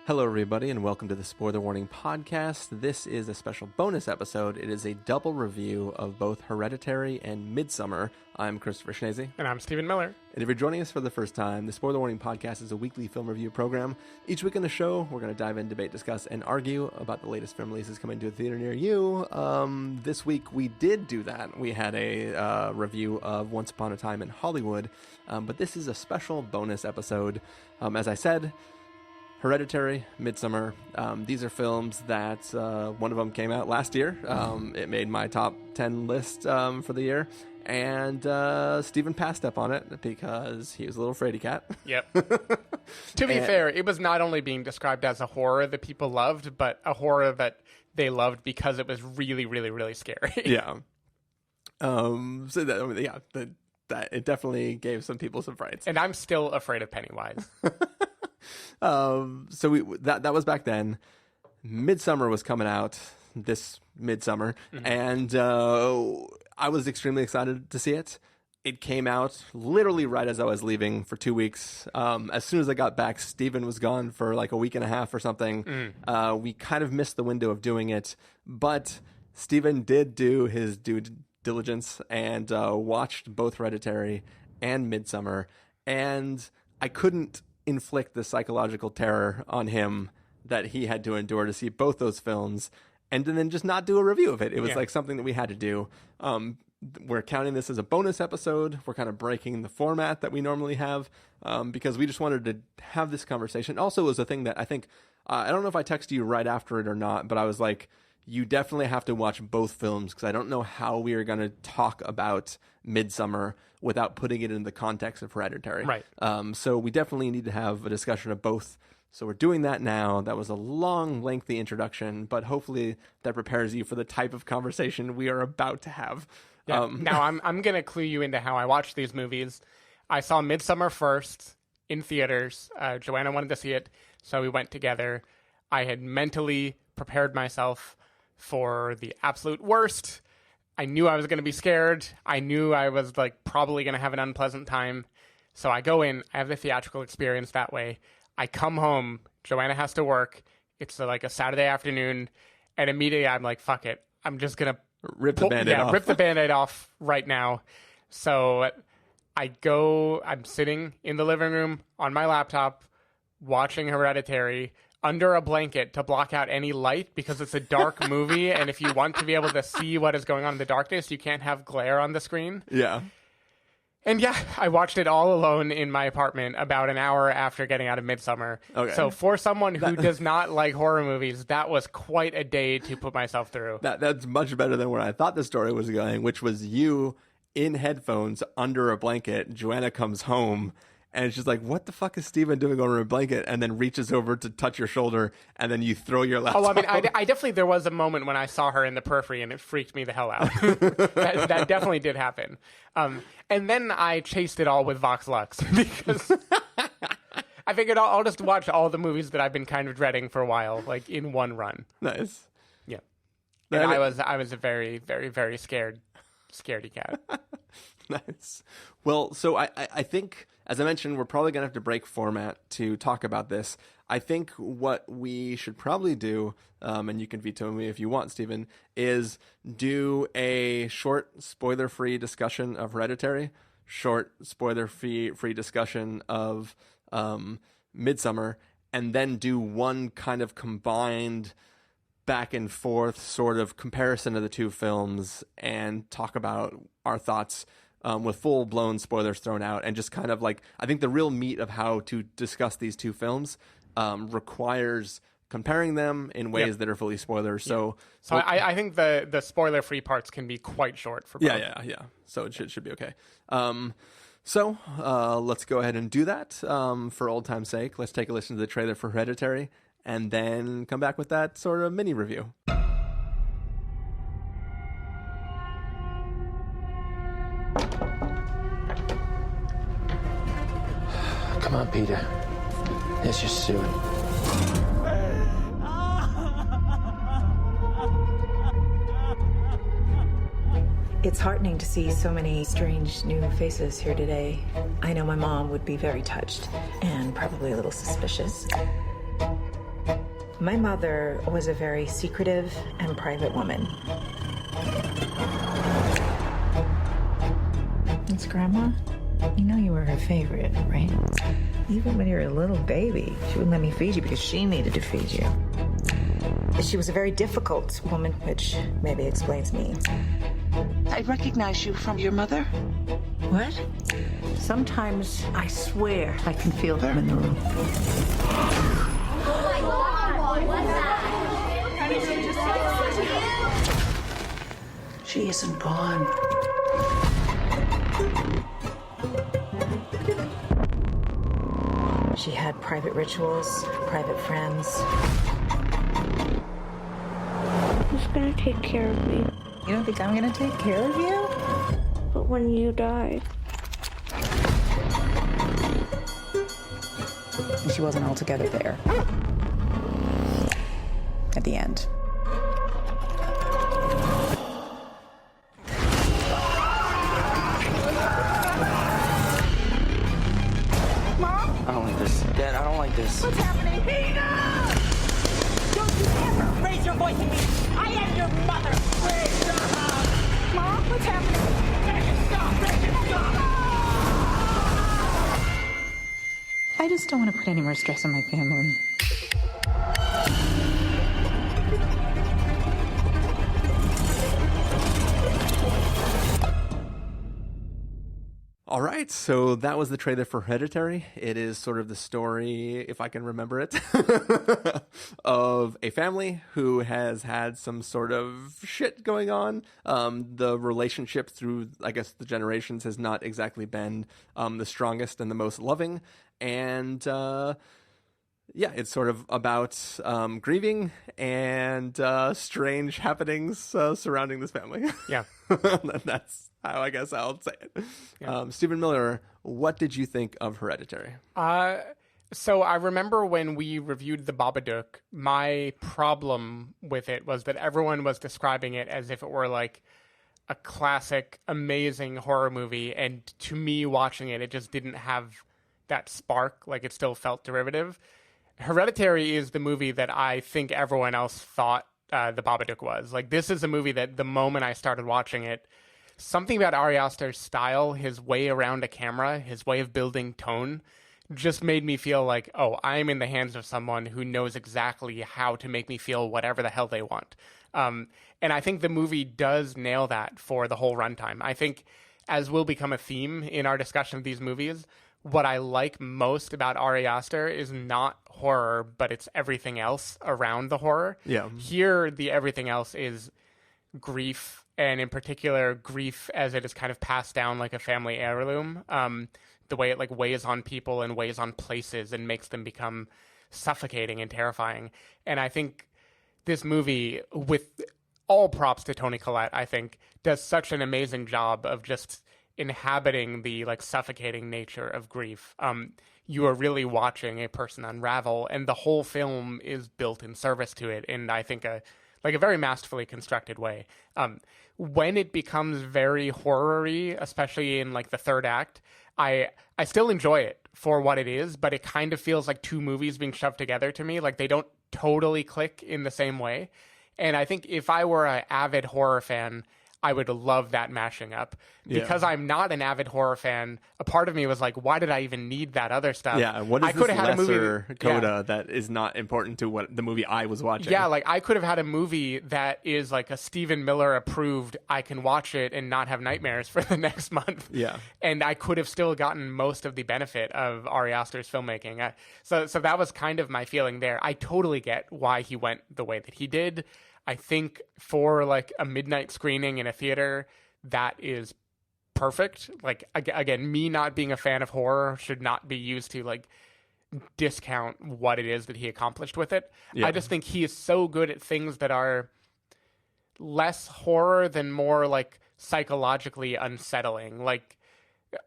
Hello, everybody, and welcome to the Spoiler Warning Podcast. This is a special bonus episode. It is a double review of both Hereditary and Midsommar. I'm Christopher Schnese. And I'm Stephen Miller. And if you're joining us for the first time, the Spoiler Warning Podcast is a weekly film review program. Each week on the show, we're going to dive in, debate, discuss, and argue about the latest film releases coming to a theater near you. This week, we did do that. We had a review of Once Upon a Time in Hollywood, but this is a special bonus episode. As I said, Hereditary, Midsommar. These are films that one of them came out last year. It made my top 10 list for the year. And Stephen passed up on it because he was a little fraidy cat. Yep. To be fair, it was not only being described as a horror that people loved, but a horror that they loved because it was really, really, really scary. Yeah. That it definitely gave some people some frights. And I'm still afraid of Pennywise. That was back then. Midsommar was coming out this midsummer, and I was extremely excited to see it. It came out literally right as I was leaving for 2 weeks. As soon as I got back, Stephen was gone for like a week and a half or something. We kind of missed the window of doing it, but Stephen did do his due diligence and watched both Hereditary and Midsommar, and I couldn't inflict the psychological terror on him that he had to endure to see both those films and then just not do a review of it. It was like something that we had to do. We're counting this as a bonus episode. We're kind of breaking the format that we normally have because we just wanted to have this conversation. Also, it was a thing that I think, I don't know if I texted you right after it or not, but I was like, you definitely have to watch both films because I don't know how we are going to talk about Midsommar without putting it in the context of Hereditary. Right. So we definitely need to have a discussion of both. So we're doing that now. That was a long, lengthy introduction, but hopefully that prepares you for the type of conversation we are about to have. Yeah. Now, I'm going to clue you into how I watched these movies. I saw Midsommar first in theaters. Joanna wanted to see it, so we went together. I had mentally prepared myself for the absolute worst. I knew I was going to be scared. I knew I was probably going to have an unpleasant time. So I go in, I have the theatrical experience that way. I come home, Joanna has to work. It's a Saturday afternoon, and immediately I'm like, fuck it. I'm just going to rip the Band-Aid off right now. So I'm sitting in the living room on my laptop watching Hereditary under a blanket to block out any light because it's a dark movie, and if you want to be able to see what is going on in the darkness, you can't have glare on the screen. Yeah. And yeah, I watched it all alone in my apartment about an hour after getting out of Midsommar. Okay. So for someone who does not like horror movies, that was quite a day to put myself through. That's much better than where I thought the story was going, which was you in headphones under a blanket. Joanna comes home, and it's just like, what the fuck is Steven doing over a blanket? And then reaches over to touch your shoulder, and then you throw your laptop. Oh, I mean, I definitely, there was a moment when I saw her in the periphery, and it freaked me the hell out. that definitely did happen. And then I chased it all with Vox Lux, because I figured I'll just watch all the movies that I've been kind of dreading for a while, in one run. Nice. Yeah. And I was a very, very, very scaredy cat. Nice. Well, so I think, as I mentioned, we're probably going to have to break format to talk about this. I think what we should probably do, and you can veto me if you want, Stephen, is do a short spoiler-free discussion of Hereditary, short spoiler-free discussion of Midsommar, and then do one kind of combined back and forth sort of comparison of the two films and talk about our thoughts with full-blown spoilers thrown out, and just kind of I think the real meat of how to discuss these two films requires comparing them in ways that are fully spoilers. So I think the spoiler-free parts can be quite short for both. Yeah. So it should be okay. So let's go ahead and do that. For old time's sake, let's take a listen to the trailer for Hereditary, and then come back with that sort of mini review. Come on, Peter. It's your suit. It's heartening to see so many strange new faces here today. I know my mom would be very touched and probably a little suspicious. My mother was a very secretive and private woman. It's Grandma. You know you were her favorite, right? Even when you were a little baby, she wouldn't let me feed you because she needed to feed you. She was a very difficult woman, which maybe explains me. I recognize you from your mother. What? Sometimes I swear I can feel them in the room. Oh my God! What's that? She isn't gone. She had private rituals, private friends. Who's gonna take care of me? You don't think I'm gonna take care of you? But when you die, She wasn't altogether there. At the end. I don't like this. Dad, I don't like this. What's happening? Peter! Don't you ever raise your voice at me! I am your mother! Please stop! Mom, what's happening? Make it stop! Make it stop! I just don't want to put any more stress on my family. All right, so that was the trailer for Hereditary. It is sort of the story, if I can remember it, of a family who has had some sort of shit going on. The relationship through, I guess, the generations has not exactly been the strongest and the most loving. And yeah, it's sort of about grieving and strange happenings surrounding this family. Yeah. That's how I guess I'll say it. Yeah. Stephen Miller, what did you think of Hereditary? So I remember when we reviewed The Babadook, my problem with it was that everyone was describing it as if it were like a classic, amazing horror movie. And to me, watching it, it just didn't have that spark. Like, it still felt derivative. Hereditary is the movie that I think everyone else thought The Babadook was. Like, this is a movie that the moment I started watching it, something about Ari Aster's style, his way around a camera, his way of building tone, just made me feel like, oh, I'm in the hands of someone who knows exactly how to make me feel whatever the hell they want. And I think the movie does nail that for the whole runtime. I think, as will become a theme in our discussion of these movies, what I like most about Ari Aster is not horror, but it's everything else around the horror. Yeah. Here, the everything else is grief, and in particular, grief as it is kind of passed down like a family heirloom. The way it like weighs on people and weighs on places and makes them become suffocating and terrifying. And I think this movie, with all props to Toni Collette, I think, does such an amazing job of just inhabiting the like suffocating nature of grief. You are really watching a person unravel, and the whole film is built in service to it. And I think a very masterfully constructed way. When it becomes very horror-y, especially in like the third act, I still enjoy it for what it is, but it kind of feels like two movies being shoved together to me. Like, they don't totally click in the same way. And I think if I were an avid horror fan, I would love that mashing up. Because I'm not an avid horror fan, a part of me was like, why did I even need that other stuff? Yeah, what is I this could have had a lesser movie, coda that is not important to what the movie I was watching? Yeah, like, I could have had a movie that is like a Stephen Miller approved, I can watch it and not have nightmares for the next month. Yeah. And I could have still gotten most of the benefit of Ari Aster's filmmaking. So that was kind of my feeling there. I totally get why he went the way that he did. I think for like a midnight screening in a theater, that is perfect. Like, again, me not being a fan of horror should not be used to like discount what it is that he accomplished with it. Yeah. I just think he is so good at things that are less horror than more like psychologically unsettling. Like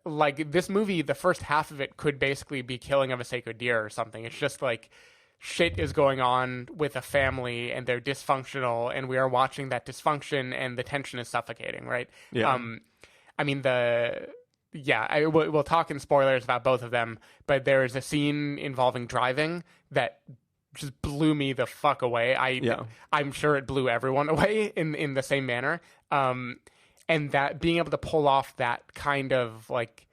this movie, the first half of it could basically be Killing of a Sacred Deer or something. It's just like shit is going on with a family and they're dysfunctional, and we are watching that dysfunction, and the tension is suffocating, right? Yeah. I mean, we'll talk in spoilers about both of them, but there is a scene involving driving that just blew me the fuck away. I'm sure it blew everyone away in the same manner. And that being able to pull off that kind of like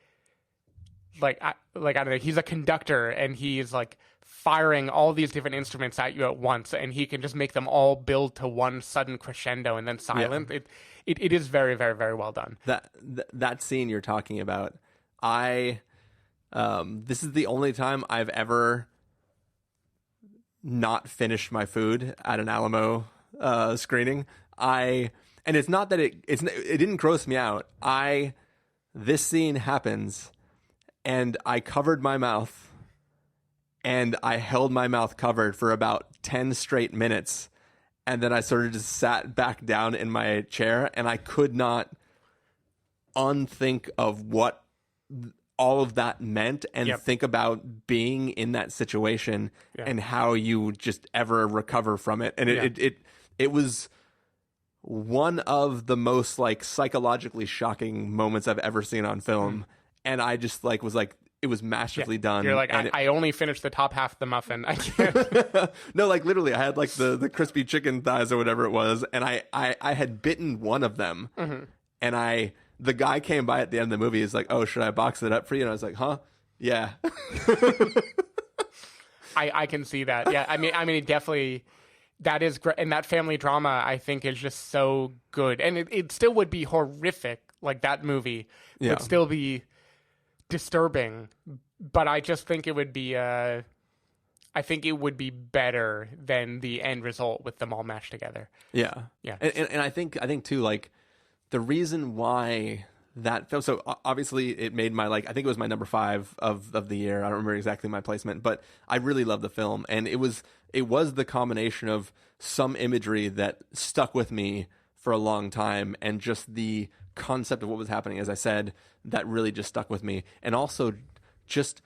I don't know, he's a conductor and he's like firing all these different instruments at you at once, and he can just make them all build to one sudden crescendo and then silent. Yeah. It is very, very, very well done. That scene you're talking about, this is the only time I've ever not finished my food at an Alamo screening. And it's not that it didn't gross me out. This scene happens, and I covered my mouth, and I held my mouth covered for about 10 straight minutes, and then I sort of just sat back down in my chair, and I could not unthink of what all of that meant and think about being in that situation and how you just ever recover from it. And it was one of the most like psychologically shocking moments I've ever seen on film. And I just like was like, it was masterfully done. You're like, I only finished the top half of the muffin. I can't. No, like literally, I had like the crispy chicken thighs or whatever it was, and I had bitten one of them, and the guy came by at the end of the movie. He's like, "Oh, should I box it up for you?" And I was like, "Huh? Yeah." I can see that. Yeah, I mean, it definitely. That is great, and that family drama I think is just so good, and it still would be horrific. Like that movie would still be disturbing, but I just think it would be I think it would be better than the end result with them all mashed together. Yeah. And I think too, like the reason why that film, so obviously it made my, like, I think it was my number 5 of the year. I don't remember exactly my placement, but I really loved the film, and it was the combination of some imagery that stuck with me for a long time, and just the concept of what was happening, as I said, that really just stuck with me. And also just,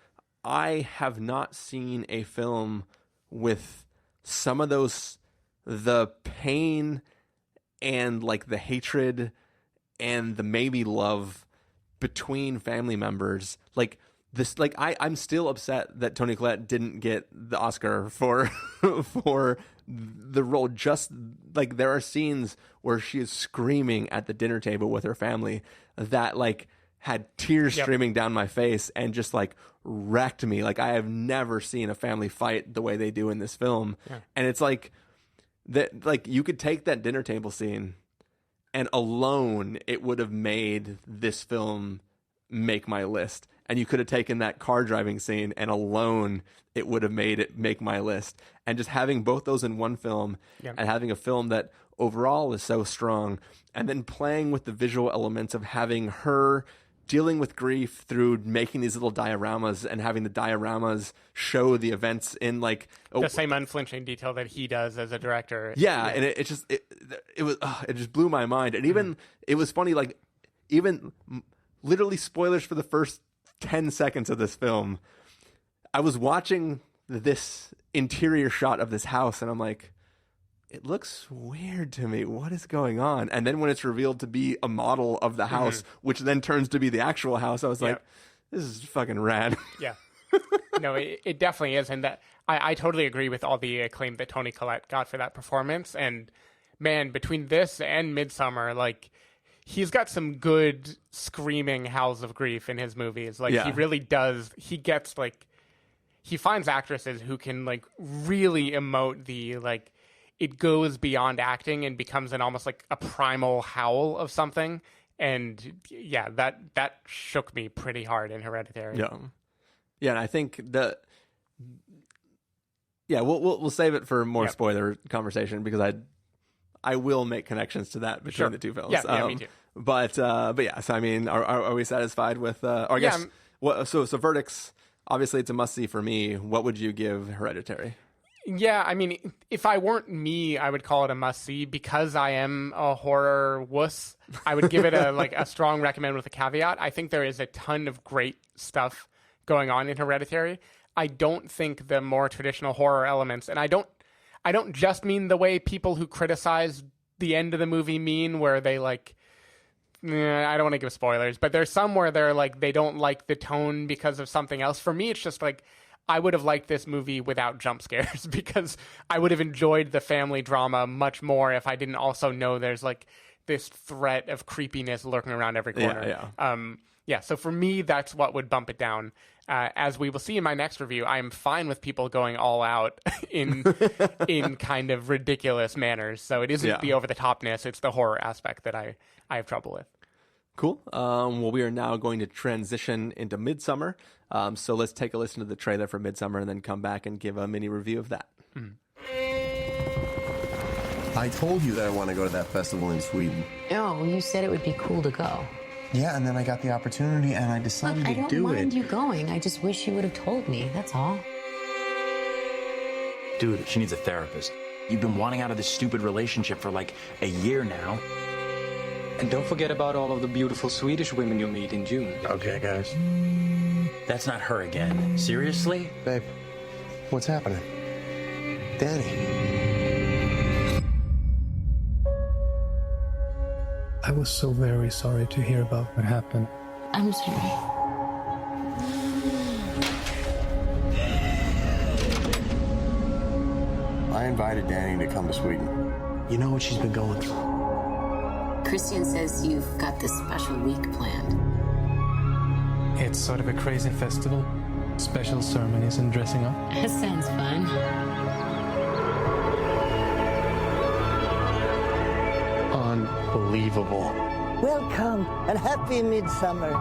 I have not seen a film with some of those, the pain and like the hatred and the maybe love between family members. Like this, like I'm still upset that Toni Collette didn't get the Oscar for the role. Just like there are scenes where she is screaming at the dinner table with her family that like had tears streaming down my face and just like wrecked me. Like I have never seen a family fight the way they do in this film. And it's like that, like you could take that dinner table scene and alone it would have made this film make my list. And you could have taken that car driving scene and alone it would have made it make my list. And just having both those in one film and having a film that overall is so strong, and then playing with the visual elements of having her dealing with grief through making these little dioramas and having the dioramas show the events in like the same unflinching detail that he does as a director. And it just blew my mind. And even it was funny, like even literally spoilers for the first 10 seconds of this film, I was watching this interior shot of this house and I'm like, it looks weird to me. What is going on? And then when it's revealed to be a model of the house, which then turns to be the actual house, I was like, this is fucking rad. Yeah. No, it definitely is. And that I totally agree with all the acclaim that Toni Collette got for that performance. And man, between this and Midsommar, like he's got some good screaming howls of grief in his movies. Like he really does. He gets like, he finds actresses who can like really emote the like, it goes beyond acting and becomes an almost like a primal howl of something. And yeah, that shook me pretty hard in Hereditary. Yeah, and I think we'll save it for more spoiler conversation because I will make connections to that between the two films. Yeah, me too. But yeah, so I mean, are we satisfied with? Or I guess so verdicts. Obviously, it's a must see for me. What would you give Hereditary? Yeah, I mean, if I weren't me, I would call it a must-see. Because I am a horror wuss, I would give it a strong recommend with a caveat. I think there is a ton of great stuff going on in Hereditary. I don't think the more traditional horror elements, and I don't just mean the way people who criticize the end of the movie mean, where they like, I don't want to give spoilers, but there's some where they're like, they don't like the tone because of something else. For me, it's just like, I would have liked this movie without jump scares because I would have enjoyed the family drama much more if I didn't also know there's like this threat of creepiness lurking around every corner. So for me, that's what would bump it down. As we will see in my next review, I'm fine with people going all out in kind of ridiculous manners. So it isn't the over-the-topness, it's the horror aspect that I have trouble with. Cool. Well, we are now going to transition into Midsommar. So let's take a listen to the trailer for Midsommar and then come back and give a mini review of that. I told you that I want to go to that festival in Sweden. Oh, you said it would be cool to go. Yeah, and then I got the opportunity and I decided Look, to do it. I don't mind you going. I just wish you would have told me. That's all. Dude, she needs a therapist. You've been wanting out of this stupid relationship for like a year now. And don't forget about all of the beautiful Swedish women you'll meet in June. Okay, guys. That's not her again. Seriously? Babe, what's happening? Danny. I was so very sorry to hear about what happened. I'm sorry. I invited Danny to come to Sweden. You know what she's been going through. Christian says you've got this special week planned. It's sort of a crazy festival. Special ceremonies and dressing up. That sounds fun. Unbelievable. Welcome and happy midsummer.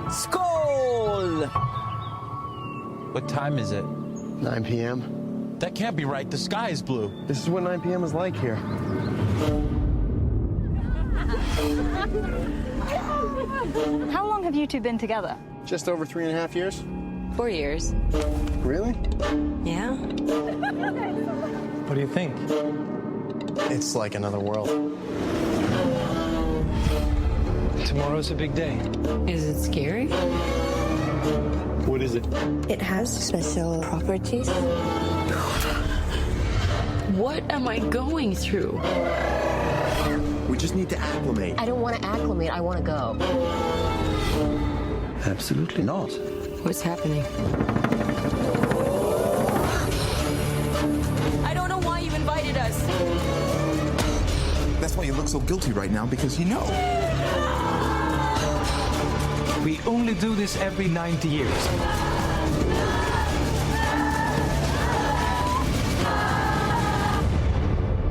Skål! What time is it? 9 p.m. That can't be right. The sky is blue. This is what 9 p.m. is like here. How long have you two been together? Just over 3.5 years. 4 years. Really? Yeah? What do you think? It's like another world. Tomorrow's a big day. Is it scary? What is it? It has special properties. What am I going through? We just need to acclimate. I don't want to acclimate. I want to go. Absolutely not. What's happening? I don't know why you invited us. That's why you look so guilty right now, because you know. We only do this every 90 years.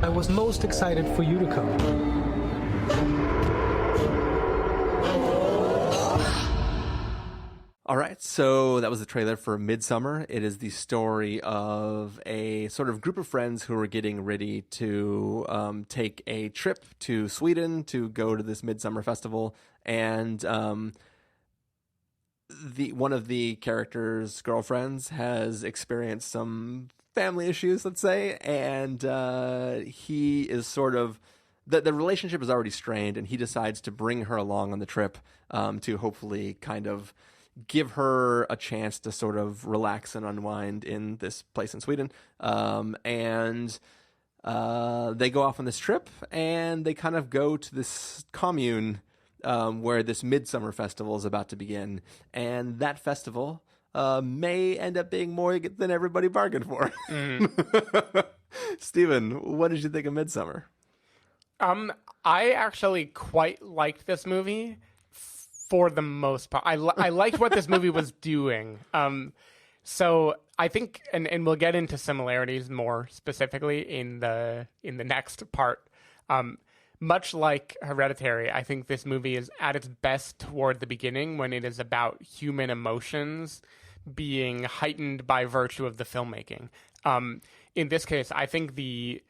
I was most excited for you to come. All right, so that was the trailer for Midsommar. It is the story of a sort of group of friends who are getting ready to take a trip to Sweden to go to this Midsummer festival, and one of the characters' girlfriends has experienced some family issues, let's say, and he is sort of the relationship is already strained, and he decides to bring her along on the trip to hopefully kind of give her a chance to sort of relax and unwind in this place in Sweden. And they go off on this trip, and they kind of go to this commune where this Midsummer festival is about to begin. And that festival may end up being more than everybody bargained for. Steven, what did you think of Midsommar? I actually quite liked this movie. For the most part, I liked what this movie was doing. So I think, and we'll get into similarities more specifically in the next part. Much like Hereditary, I think this movie is at its best toward the beginning when it is about human emotions being heightened by virtue of the filmmaking. In this case, I think the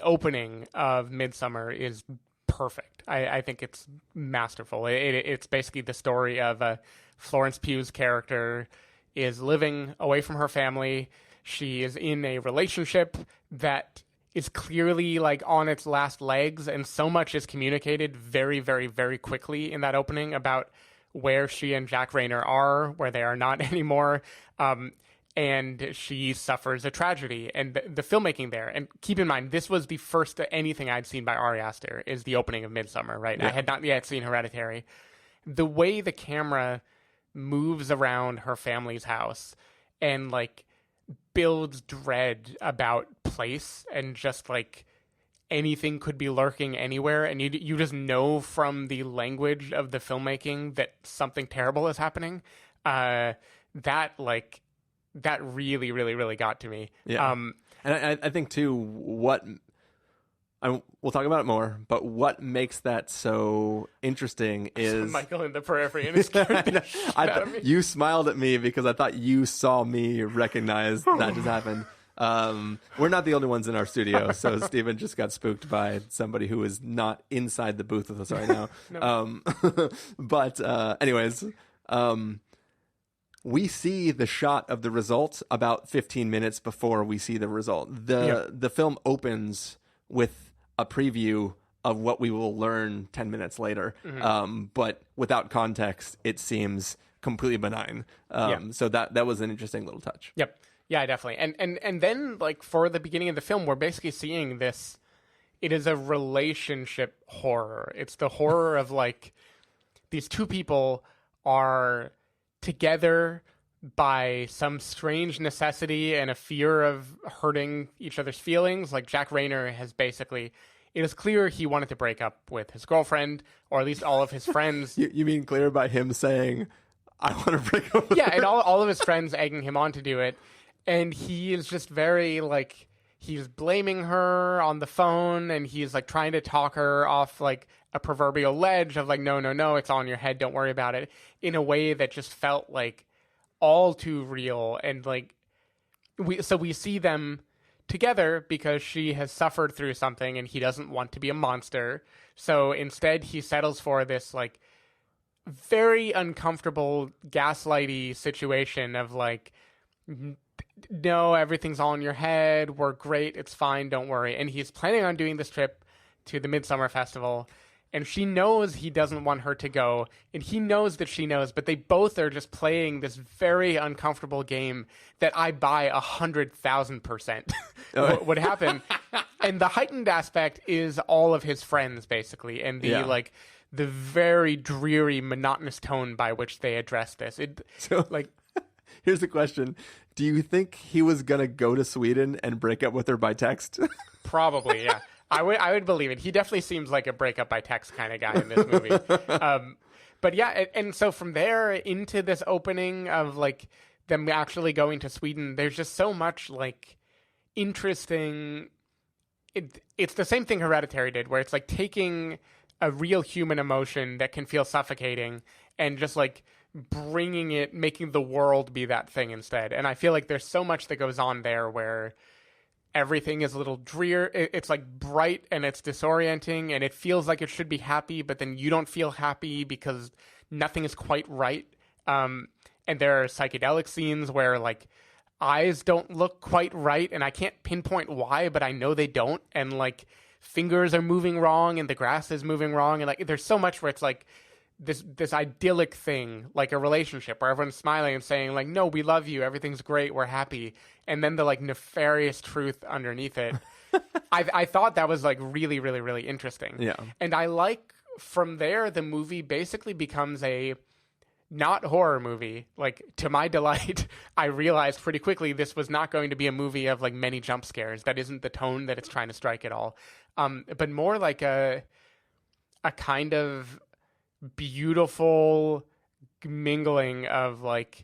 opening of Midsommar is perfect. I think it's masterful. It's basically the story of Florence Pugh's character is living away from her family. She is in a relationship that is clearly like on its last legs, and so much is communicated very, very, very quickly in that opening about where she and Jack Reynor are, where they are not anymore. And she suffers a tragedy, and the filmmaking there. And keep in mind, this was the first anything I'd seen by Ari Aster is the opening of Midsommar, right? Yeah. I had not yet seen Hereditary. The way the camera moves around her family's house and like builds dread about place, and just like anything could be lurking anywhere, and you just know from the language of the filmmaking that something terrible is happening. That really, really, really got to me. Yeah. And I think too, we'll talk about it more, but what makes that so interesting is Michael in the periphery and his character. You smiled at me because I thought you saw me recognize that just happened. We're not the only ones in our studio, so Stephen just got spooked by somebody who is not inside the booth with us right now. But anyways, we see the shot of the result about 15 minutes before we see the result. The film opens with a preview of what we will learn 10 minutes later. But without context, it seems completely benign. So that was an interesting little touch. Yep. Yeah, definitely. And then, like, for the beginning of the film, we're basically seeing this. It is a relationship horror. It's the horror of, like, these two people are together by some strange necessity and a fear of hurting each other's feelings. Like, Jack Reynor has basically... It is clear he wanted to break up with his girlfriend, or at least all of his friends. You mean clear by him saying, I want to break up with her? And all of his friends egging him on to do it. And he is just very, like, he's blaming her on the phone, and he's, like, trying to talk her off, like, a proverbial ledge of, like, no, it's all in your head, don't worry about it, in a way that just felt, like, all too real. And, like, we see them together because she has suffered through something, and he doesn't want to be a monster. So instead, he settles for this, like, very uncomfortable, gaslighty situation of, like, no, everything's all in your head. We're great. It's fine. Don't worry. And he's planning on doing this trip to the Midsummer Festival. And she knows he doesn't want her to go. And he knows that she knows. But they both are just playing this very uncomfortable game that I buy 100,000% would happen. And the heightened aspect is all of his friends, basically. And the the very dreary, monotonous tone by which they address this. Here's the question. Do you think he was going to go to Sweden and break up with her by text? Probably, yeah. I would believe it. He definitely seems like a break up by text kind of guy in this movie. But yeah, and so from there into this opening of, like, them actually going to Sweden, there's just so much, like, interesting... It's the same thing Hereditary did, where it's, like, taking a real human emotion that can feel suffocating and just, like, bringing it, making the world be that thing instead. And I feel like there's so much that goes on there where everything is a little drear. It's like bright and it's disorienting and it feels like it should be happy, but then you don't feel happy because nothing is quite right. And there are psychedelic scenes where, like, eyes don't look quite right, and I can't pinpoint why, but I know they don't. And, like, fingers are moving wrong and the grass is moving wrong. And, like, there's so much where it's like, this idyllic thing, like a relationship where everyone's smiling and saying, like, no, we love you, everything's great, we're happy, and then the, like, nefarious truth underneath it. I thought that was, like, really, really, really interesting. Yeah. And I like, from there, the movie basically becomes a not horror movie. Like, to my delight, I realized pretty quickly this was not going to be a movie of, like, many jump scares. That isn't the tone that it's trying to strike at all. But more like a kind of beautiful mingling of, like,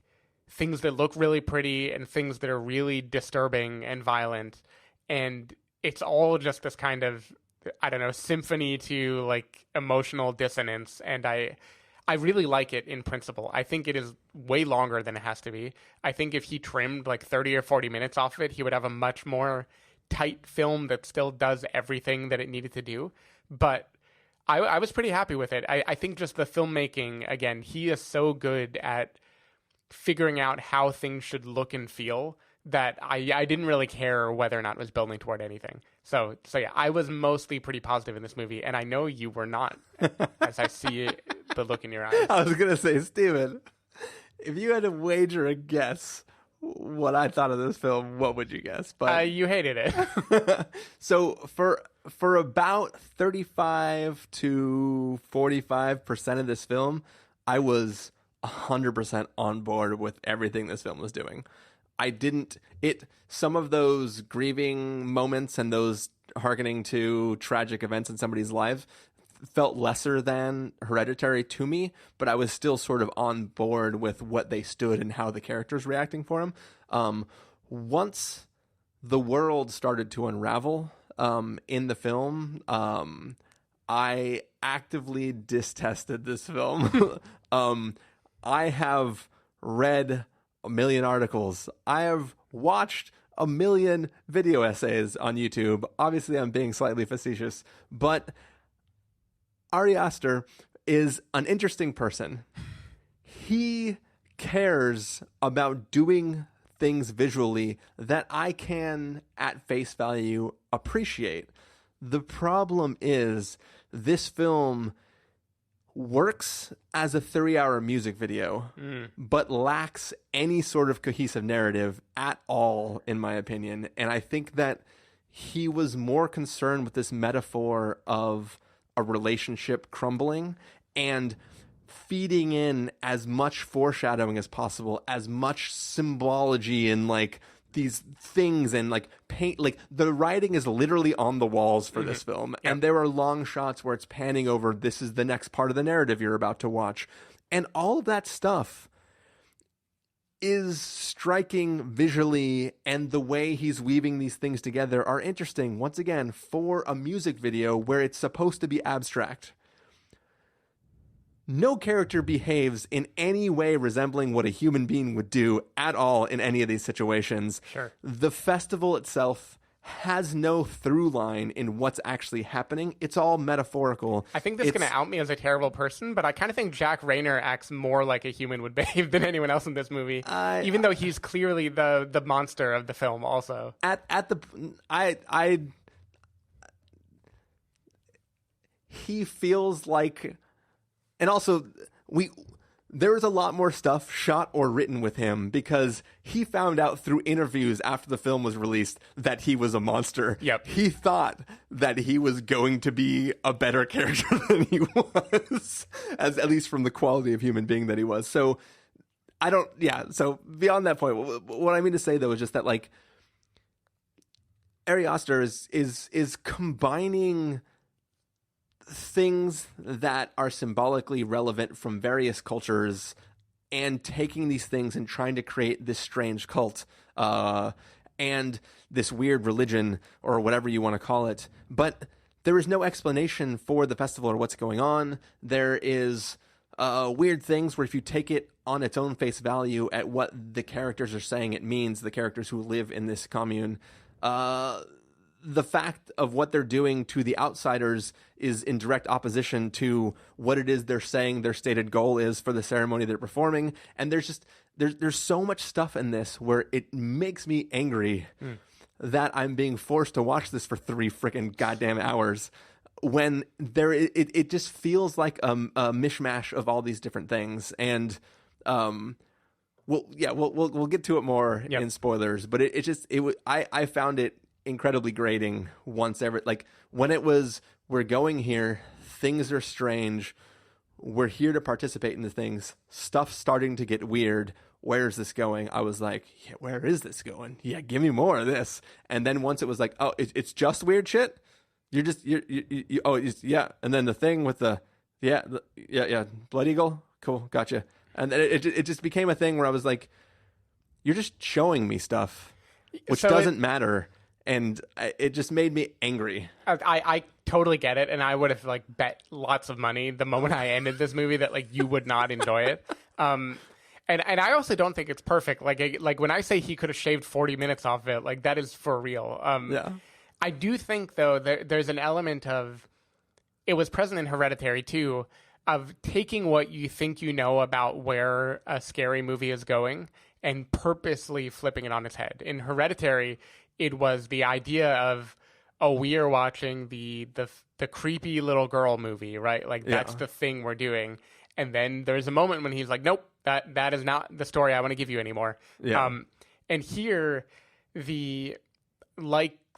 things that look really pretty and things that are really disturbing and violent, and it's all just this kind of, I don't know, symphony to, like, emotional dissonance. And I really like it in principle. I think it is way longer than it has to be. I think if he trimmed, like, 30 or 40 minutes off of it, he would have a much more tight film that still does everything that it needed to do. But I was pretty happy with it. I think just the filmmaking, again, he is so good at figuring out how things should look and feel that I didn't really care whether or not it was building toward anything. So yeah, I was mostly pretty positive in this movie, and I know you were not, as I see the look in your eyes. I was going to say, Steven, if you had to wager a guess what I thought of this film, what would you guess? But you hated it. So for about 35 to 45% of this film, I was 100% on board with everything this film was doing. some of those grieving moments and those hearkening to tragic events in somebody's life felt lesser than Hereditary to me, but I was still sort of on board with what they stood and how the characters reacting for him. Once the world started to unravel in the film, I actively distested this film. I have read a million articles. I have watched a million video essays on YouTube. Obviously, I'm being slightly facetious, but Ari Aster is an interesting person. He cares about doing things visually that I can, at face value, appreciate. The problem is this film works as a 3-hour music video, but lacks any sort of cohesive narrative at all, in my opinion. And I think that he was more concerned with this metaphor of a relationship crumbling and feeding in as much foreshadowing as possible, as much symbology and like these things and like paint. Like the writing is literally on the walls for this film. Yep. And there are long shots where it's panning over, this is the next part of the narrative you're about to watch. And all of that stuff is striking visually, and the way he's weaving these things together are interesting, once again, for a music video where it's supposed to be abstract. No character behaves in any way resembling what a human being would do at all in any of these situations. Sure. The festival itself has no through line in what's actually happening. It's all metaphorical. I think this is going to out me as a terrible person, but I kind of think Jack Reynor acts more like a human would behave than anyone else in this movie, even though he's clearly the monster of the film also. He feels like... And also, there was a lot more stuff shot or written with him because he found out through interviews after the film was released that he was a monster. Yep. He thought that he was going to be a better character than he was, at least from the quality of human being that he was. So, so beyond that point, what I mean to say, though, is just that, like, Ari Aster is combining things that are symbolically relevant from various cultures and taking these things and trying to create this strange cult and this weird religion or whatever you want to call it. But there is no explanation for the festival or what's going on. There is weird things where if you take it on its own face value at what the characters are saying it means, the characters who live in this commune, the fact of what they're doing to the outsiders is in direct opposition to what it is they're saying their stated goal is for the ceremony they're performing. And there's so much stuff in this where it makes me angry that I'm being forced to watch this for 3 freaking goddamn hours when it just feels like a mishmash of all these different things. And we'll get to it more in spoilers, but I found it incredibly grating when it was, we're going here, things are strange, we're here to participate in the things, stuff's starting to get weird, where's this going? I was like, yeah, where is this going? Yeah, give me more of this. And then once it was like, oh, it's just weird shit, and then the thing with the Blood Eagle, cool, gotcha. And then it just became a thing where I was like, you're just showing me stuff which doesn't matter. And it just made me angry. I totally get it, and I would have bet lots of money the moment I ended this movie that you would not enjoy it. And I also don't think it's perfect. Like when I say he could have shaved 40 minutes off it, that is for real. I do think though there's an element of, it was present in Hereditary too, of taking what you think you know about where a scary movie is going and purposely flipping it on its head. In Hereditary, it was the idea of, oh, we are watching the creepy little girl movie, right? That's the thing we're doing. And then there's a moment when he's like, nope, that is not the story I want to give you anymore. Yeah. And here, the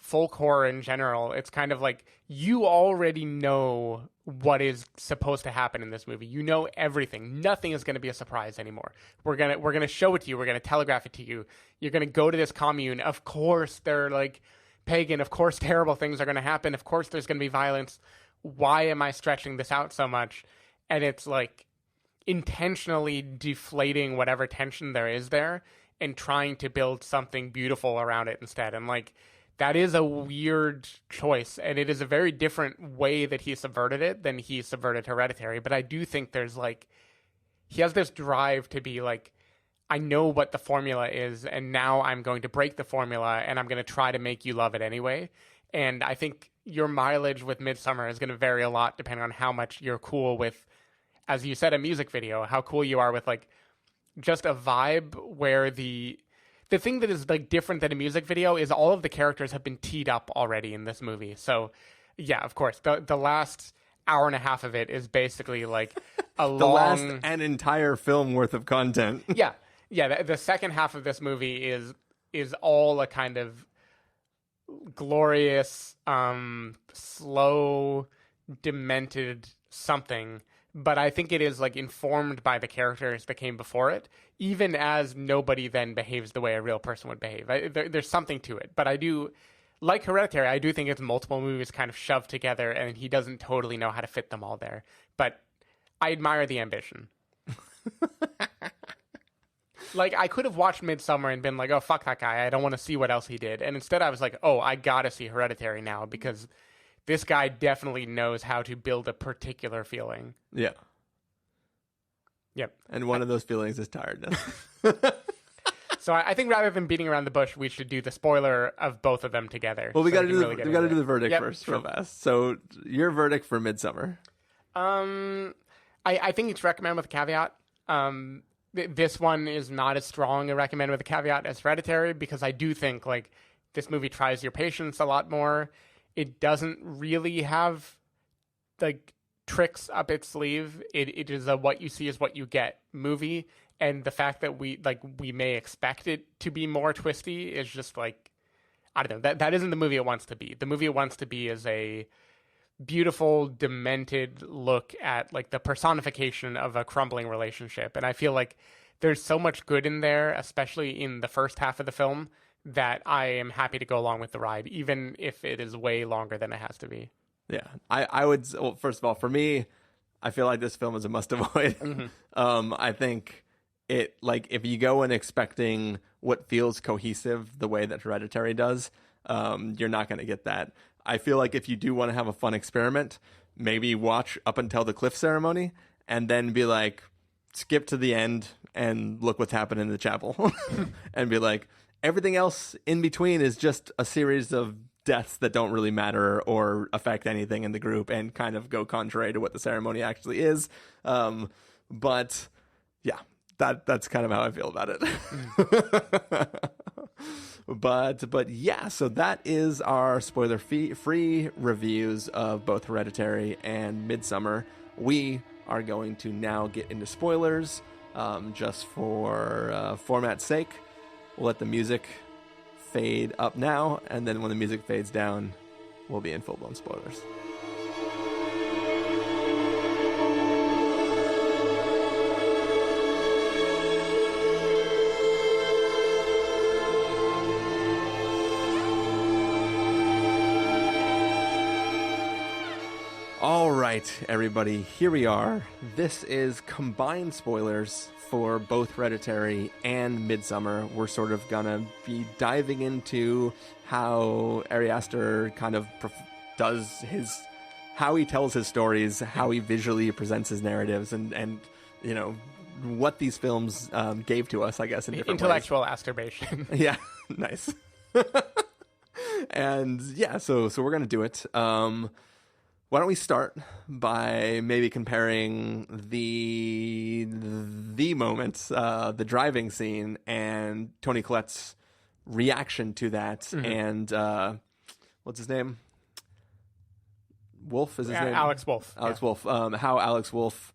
folk horror in general, it's kind of like you already know what is supposed to happen in this movie. You know everything. Nothing is going to be a surprise anymore. We're gonna show it to you. We're gonna telegraph it to you. You're gonna go to this commune. Of course, they're like pagan. Of course, terrible things are gonna happen. Of course, there's gonna be violence. Why am I stretching this out so much? And it's like intentionally deflating whatever tension there is there and trying to build something beautiful around it instead. And like, that is a weird choice, and it is a very different way that he subverted it than he subverted Hereditary. But I do think there's like, he has this drive to be like, I know what the formula is, and now I'm going to break the formula, and I'm going to try to make you love it anyway. And I think your mileage with Midsommar is going to vary a lot depending on how much you're cool with, as you said, a music video, how cool you are with like just a vibe where the thing that is like different than a music video is all of the characters have been teed up already in this movie. So yeah, of course, the last hour and a half of it is basically like a last an entire film worth of content. Yeah. The second half of this movie is all a kind of glorious, slow, demented something. But I think it is like informed by the characters that came before it, even as nobody then behaves the way a real person would behave. There's something to it. But I do, like Hereditary, I do think it's multiple movies kind of shoved together, and he doesn't totally know how to fit them all there. But I admire the ambition. Like, I could have watched Midsommar and been like, oh, fuck that guy. I don't want to see what else he did. And instead I was like, oh, I got to see Hereditary now because this guy definitely knows how to build a particular feeling. Yeah. Yep. And one of those feelings is tiredness. So I think rather than beating around the bush, we should do the spoiler of both of them together. Well, we got to do the verdict first, real fast. So your verdict for Midsommar. I think it's recommend with a caveat. This one is not as strong a recommend with a caveat as Hereditary because I do think like this movie tries your patience a lot more. It doesn't really have like tricks up its sleeve. It is a what you see is what you get movie, and the fact that we may expect it to be more twisty is just like, I don't know, that isn't the movie it wants to be. The movie it wants to be is a beautiful, demented look at like the personification of a crumbling relationship, and I feel like there's so much good in there, especially in the first half of the film, that I am happy to go along with the ride, even if it is way longer than it has to be. Yeah, I would. Well, first of all, for me, I feel like this film is a must avoid. Mm-hmm. I think it, like, if you go in expecting what feels cohesive the way that Hereditary does, you're not going to get that. I feel like if you do want to have a fun experiment, maybe watch up until the cliff ceremony and then be like, skip to the end and look what's happening in the chapel and be like, everything else in between is just a series of deaths that don't really matter or affect anything in the group and kind of go contrary to what the ceremony actually is. But yeah, that's kind of how I feel about it. But yeah, so that is our spoiler-free reviews of both Hereditary and Midsommar. We are going to now get into spoilers just for format's sake. We'll let the music fade up now, and then when the music fades down, we'll be in full-blown spoilers. All right, everybody, here we are. This is combined spoilers for both Hereditary and Midsommar. We're sort of gonna be diving into how Ari Aster kind of does how he tells his stories, how he visually presents his narratives, and you know, what these films gave to us, I guess, in different intellectual ways. Masturbation. Yeah, nice. And yeah, so we're gonna do it. Why don't we start by maybe comparing the moments, the driving scene, and Toni Collette's reaction to that, mm-hmm. and what's his name? Wolf is his name? Alex Wolff. Alex Wolff. How Alex Wolff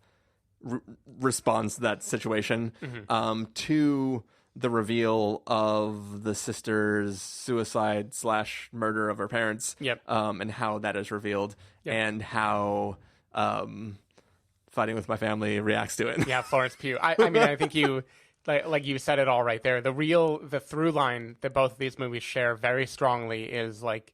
responds to that situation, mm-hmm. To the reveal of the sister's suicide / murder of her parents. Yep. And how that is revealed, and how Fighting with My Family reacts to it. Yeah, Florence Pugh. I mean, I think you like you said it all right there. The through line that both of these movies share very strongly is like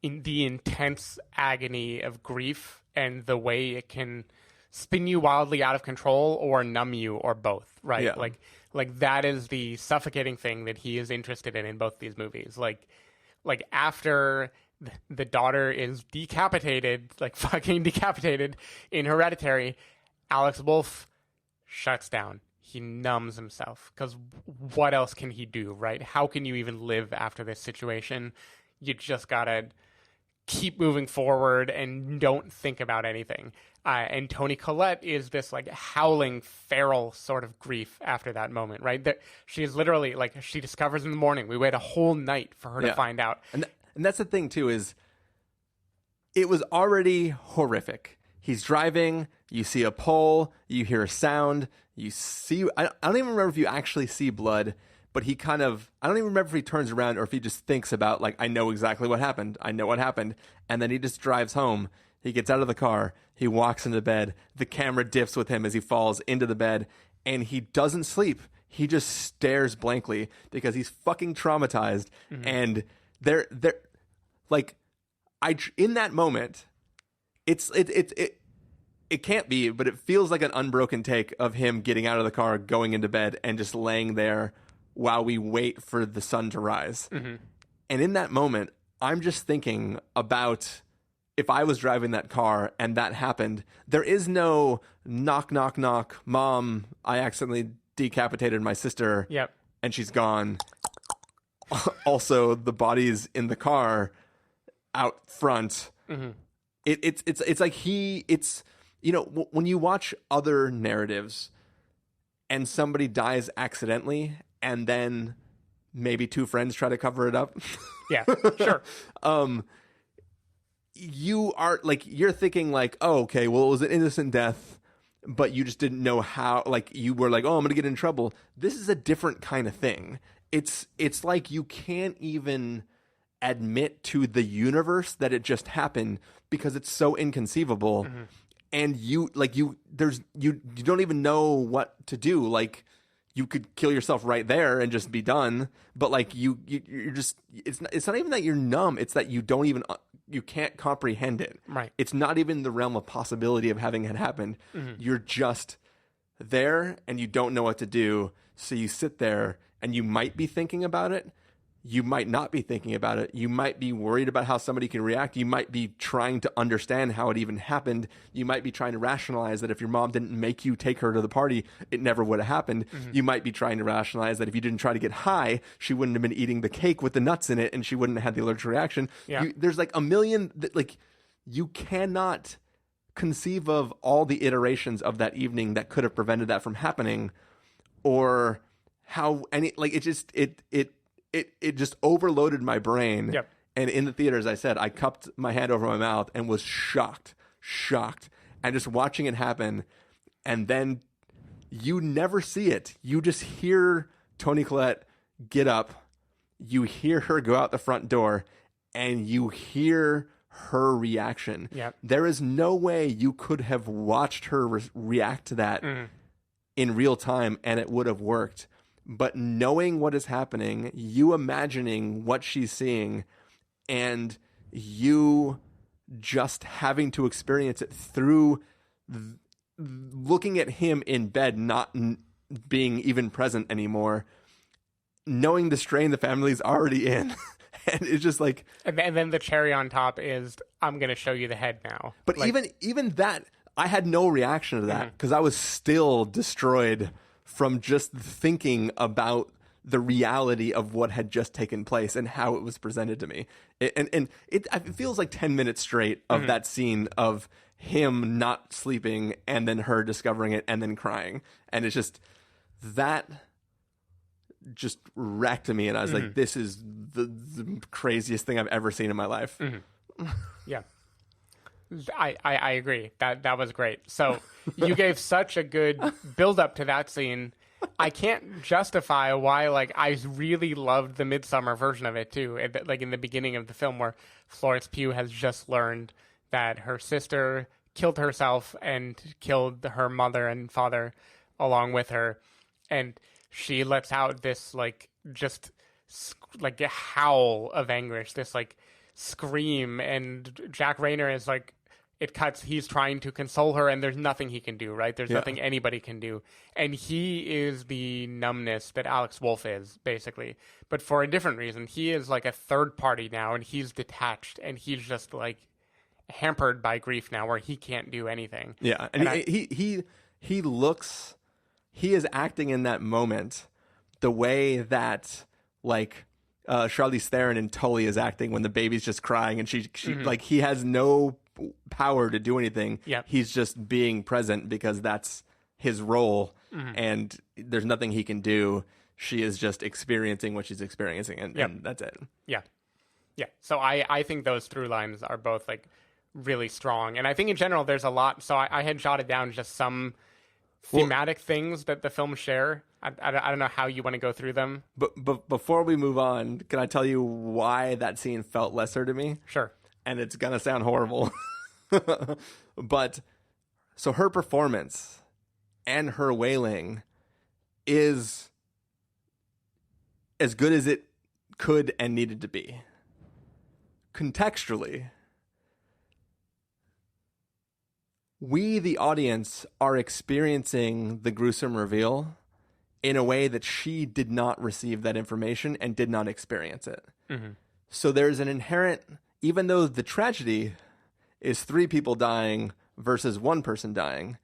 in the intense agony of grief and the way it can spin you wildly out of control or numb you or both, right? Yeah. Like that is the suffocating thing that he is interested in both these movies. Like after the daughter is decapitated, like fucking decapitated in Hereditary, Alex Wolff shuts down. He numbs himself because what else can he do, right? How can you even live after this situation? You just gotta keep moving forward and don't think about anything. And Toni Collette is this like howling, feral sort of grief after that moment, right? She is literally like, she discovers in the morning. We wait a whole night for her to find out. And that's the thing too, is it was already horrific. He's driving, you see a pole, you hear a sound, you see, I don't even remember if you actually see blood, but he kind of, I don't even remember if he turns around or if he just thinks about like, I know exactly what happened. I know what happened. And then he just drives home. He gets out of the car. He walks into bed. The camera diffs with him as he falls into the bed, and he doesn't sleep. He just stares blankly because he's fucking traumatized. Mm-hmm. And they're like, in that moment, it can't be, but it feels like an unbroken take of him getting out of the car, going into bed, and just laying there while we wait for the sun to rise. Mm-hmm. And in that moment, I'm just thinking about if I was driving that car and that happened, there is no knock, knock, knock, Mom, I accidentally decapitated my sister. Yep. And she's gone. Also, the body's in the car out front. Mm-hmm. It's like you know, when you watch other narratives and somebody dies accidentally and then maybe two friends try to cover it up. Yeah, sure. You're thinking like, oh, okay, well, it was an innocent death, but you just didn't know how, like, you were like, oh, I'm going to get in trouble. This is a different kind of thing. It's like you can't even admit to the universe that it just happened because it's so inconceivable. Mm-hmm. And you don't even know what to do. Like, you could kill yourself right there and just be done. But like you're just, it's not even that you're numb. It's that you can't comprehend it. Right. It's not even the realm of possibility of having it happened. Mm-hmm. You're just there and you don't know what to do. So you sit there and you might be thinking about it. You might not be thinking about it. You might be worried about how somebody can react. You might be trying to understand how it even happened. You might be trying to rationalize that if your mom didn't make you take her to the party, it never would have happened. Mm-hmm. You might be trying to rationalize that if you didn't try to get high, she wouldn't have been eating the cake with the nuts in it and she wouldn't have had the allergic reaction. Yeah. There's like a million, you cannot conceive of all the iterations of that evening that could have prevented that from happening, or how it just overloaded my brain. Yep. And in the theater, as I said, I cupped my hand over my mouth and was shocked. And just watching it happen. And then you never see it. You just hear Toni Collette get up. You hear her go out the front door. And you hear her reaction. Yep. There is no way you could have watched her react to that in real time and it would have worked. But knowing what is happening, you imagining what she's seeing, and you just having to experience it through looking at him in bed, not being even present anymore, knowing the strain the family's already in. And it's just like... And then the cherry on top is, I'm going to show you the head now. But even that, I had no reaction to that because I was still destroyed from just thinking about the reality of what had just taken place and how it was presented to me. It feels like 10 minutes straight of that scene of him not sleeping and then her discovering it and then crying. And it's just, that just wrecked me. And I was like, this is the craziest thing I've ever seen in my life. Mm-hmm. Yeah. I agree. That was great. So you gave such a good build up to that scene, I can't justify why, like, I really loved the Midsommar version of it, too. Like, in the beginning of the film where Florence Pugh has just learned that her sister killed herself and killed her mother and father along with her. And she lets out this, like, just, like, a howl of anguish, this, like, scream. And Jack Reynor is, like, it cuts, he's trying to console her, and there's nothing he can do, right? There's nothing anybody can do. And he is the numbness that Alex Wolff is, basically. But for a different reason. He is, like, a third party now, and he's detached, and he's just, like, hampered by grief now, where he can't do anything. Yeah, and he looks, he is acting in that moment the way that, like, Charlize Theron in Tully is acting when the baby's just crying, and she like, he has no power to do anything. He's just being present because that's his role, and there's nothing he can do. She is just experiencing what she's experiencing, and that's it. Yeah. So I think those through lines are both, like, really strong. And I think in general there's a lot. So I had jotted down just some thematic things that the film share. I don't know how you want to go through them. But before we move on, can I tell you why that scene felt lesser to me? Sure. And it's going to sound horrible. But so her performance and her wailing is as good as it could and needed to be. Contextually, we, the audience, are experiencing the gruesome reveal in a way that she did not receive that information and did not experience it. So there's an inherent, even though the tragedy is 3 people dying versus 1 person dying,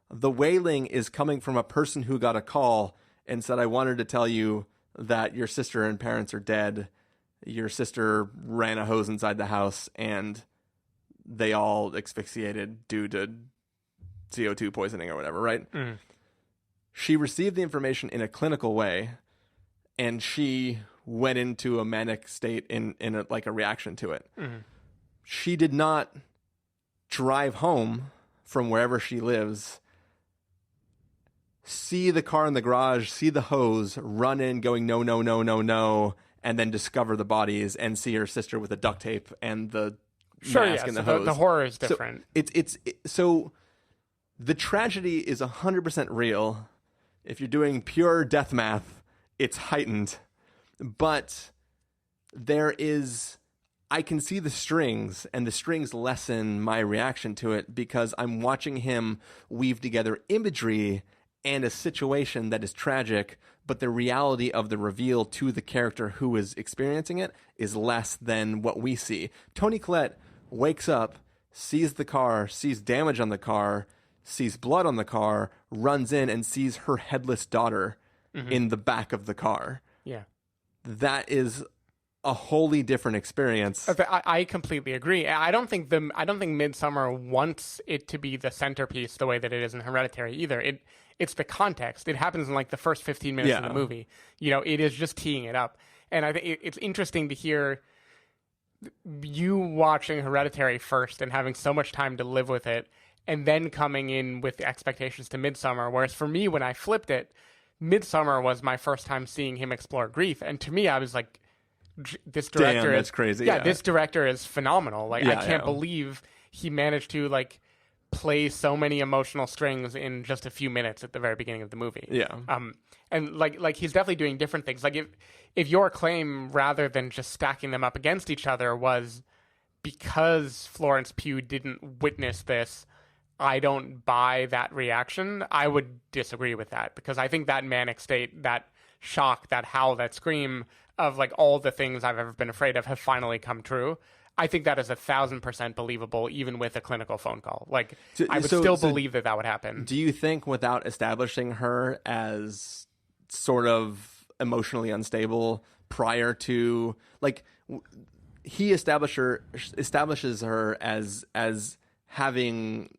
the wailing is coming from a person who got a call and said, I wanted to tell you that your sister and parents are dead. Your sister ran a hose inside the house and they all asphyxiated due to CO2 poisoning or whatever, right? She received the information in a clinical way, and she went into a manic state in a reaction to it. She did not drive home from wherever she lives, see the car in the garage, see the hose, run in going, no, no, no, no, no, and then discover the bodies and see her sister with the duct tape and the mask and the hose. The horror is different. So the tragedy is 100% real. If you're doing pure death math, it's heightened. But there is, I can see the strings, and the strings lessen my reaction to it because I'm watching him weave together imagery and a situation that is tragic, but the reality of the reveal to the character who is experiencing it is less than what we see. Toni Collette wakes up, sees the car, sees damage on the car, sees blood on the car, runs in and sees her headless daughter in the back of the car. Yeah. That is a wholly different experience. I completely agree. I don't think Midsommar wants it to be the centerpiece the way that it is in Hereditary either. It's the context. It happens in, like, the first 15 minutes of the movie. You know, it is just teeing it up. And I think it's interesting to hear you watching Hereditary first and having so much time to live with it, and then coming in with expectations to Midsommar. Whereas for me, when I flipped it, Midsommar was my first time seeing him explore grief. And to me, I was like, this director that's crazy. Yeah, this director is phenomenal. Like, I can't believe he managed to, like, play so many emotional strings in just a few minutes at the very beginning of the movie. Yeah. And like he's definitely doing different things. Like, if your claim, rather than just stacking them up against each other, was because Florence Pugh didn't witness this, I don't buy that reaction, I would disagree with that, because I think that manic state, that shock, that howl, that scream of, like, all the things I've ever been afraid of have finally come true. I think that is 1,000% believable, even with a clinical phone call. Like, I would still believe that would happen. Do you think, without establishing her as sort of emotionally unstable prior to, like, he establishes her as having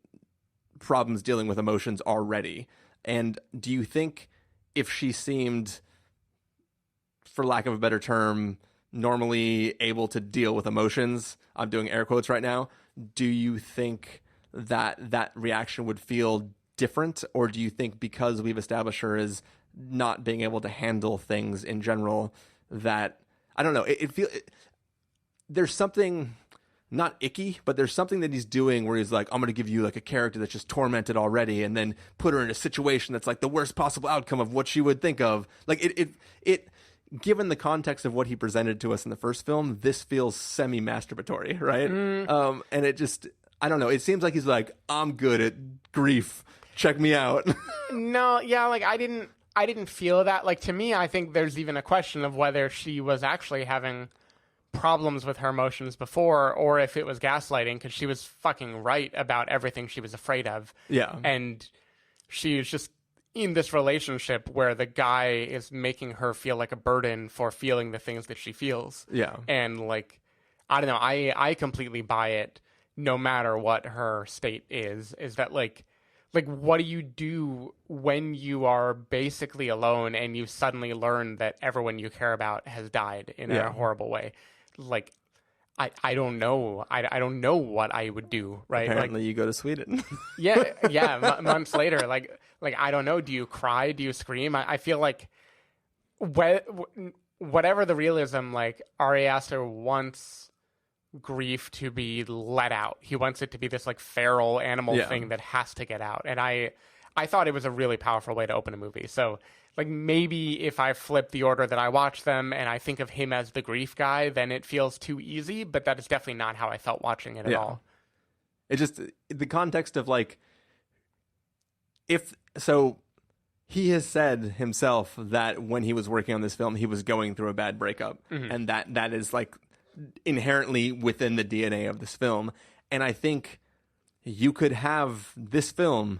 problems dealing with emotions already? And do you think if she seemed, for lack of a better term, normally able to deal with emotions, I'm doing air quotes right now, do you think that reaction would feel different? Or do you think because we've established her as not being able to handle things in general that, I don't know, there's something not icky, but there's something that he's doing where he's like, I'm going to give you like a character that's just tormented already and then put her in a situation that's like the worst possible outcome of what she would think of. Like it given the context of what he presented to us in the first film, this feels semi-masturbatory, right? And it just, I don't know. It seems like he's like, I'm good at grief. Check me out. No, yeah, like I didn't feel that. Like, to me, I think there's even a question of whether she was actually having problems with her emotions before, or if it was gaslighting, because she was fucking right about everything she was afraid of. Yeah. And she was just in this relationship where the guy is making her feel like a burden for feeling the things that she feels. Yeah. And, like, I don't know, I completely buy it, no matter what her state is that, like, what do you do when you are basically alone and you suddenly learn that everyone you care about has died in a horrible way? Like, I don't know. I don't know what I would do, right? Apparently you go to Sweden. Months later, like I don't know. Do you cry? Do you scream? I feel like whatever the realism, like, Ari Aster wants grief to be let out. He wants it to be this like feral animal thing that has to get out. And I thought it was a really powerful way to open a movie. So, like, maybe if I flip the order that I watch them and I think of him as the grief guy, then it feels too easy, but that is definitely not how I felt watching it at all. It just, the context of, like, he has said himself that when he was working on this film, he was going through a bad breakup. Mm-hmm. And that is, like, inherently within the DNA of this film. And I think you could have this film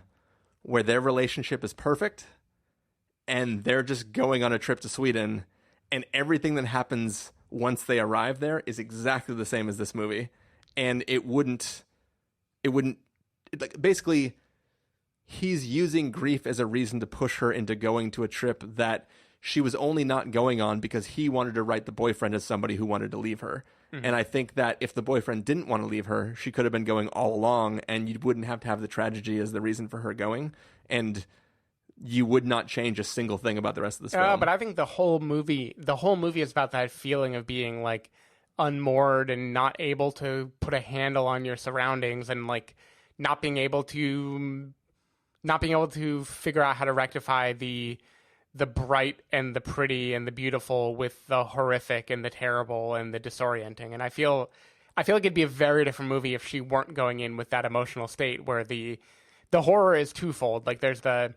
where their relationship is perfect and they're just going on a trip to Sweden, and everything that happens once they arrive there is exactly the same as this movie. And it wouldn't like, basically he's using grief as a reason to push her into going to a trip that she was only not going on because he wanted to write the boyfriend as somebody who wanted to leave her. Mm-hmm. And I think that if the boyfriend didn't want to leave her, she could have been going all along, and you wouldn't have to have the tragedy as the reason for her going. And you would not change a single thing about the rest of this film. But I think the whole movie is about that feeling of being, like, unmoored and not able to put a handle on your surroundings, and, like, not being able to figure out how to rectify the bright and the pretty and the beautiful with the horrific and the terrible and the disorienting. And I feel like it'd be a very different movie if she weren't going in with that emotional state where the horror is twofold. Like, there's the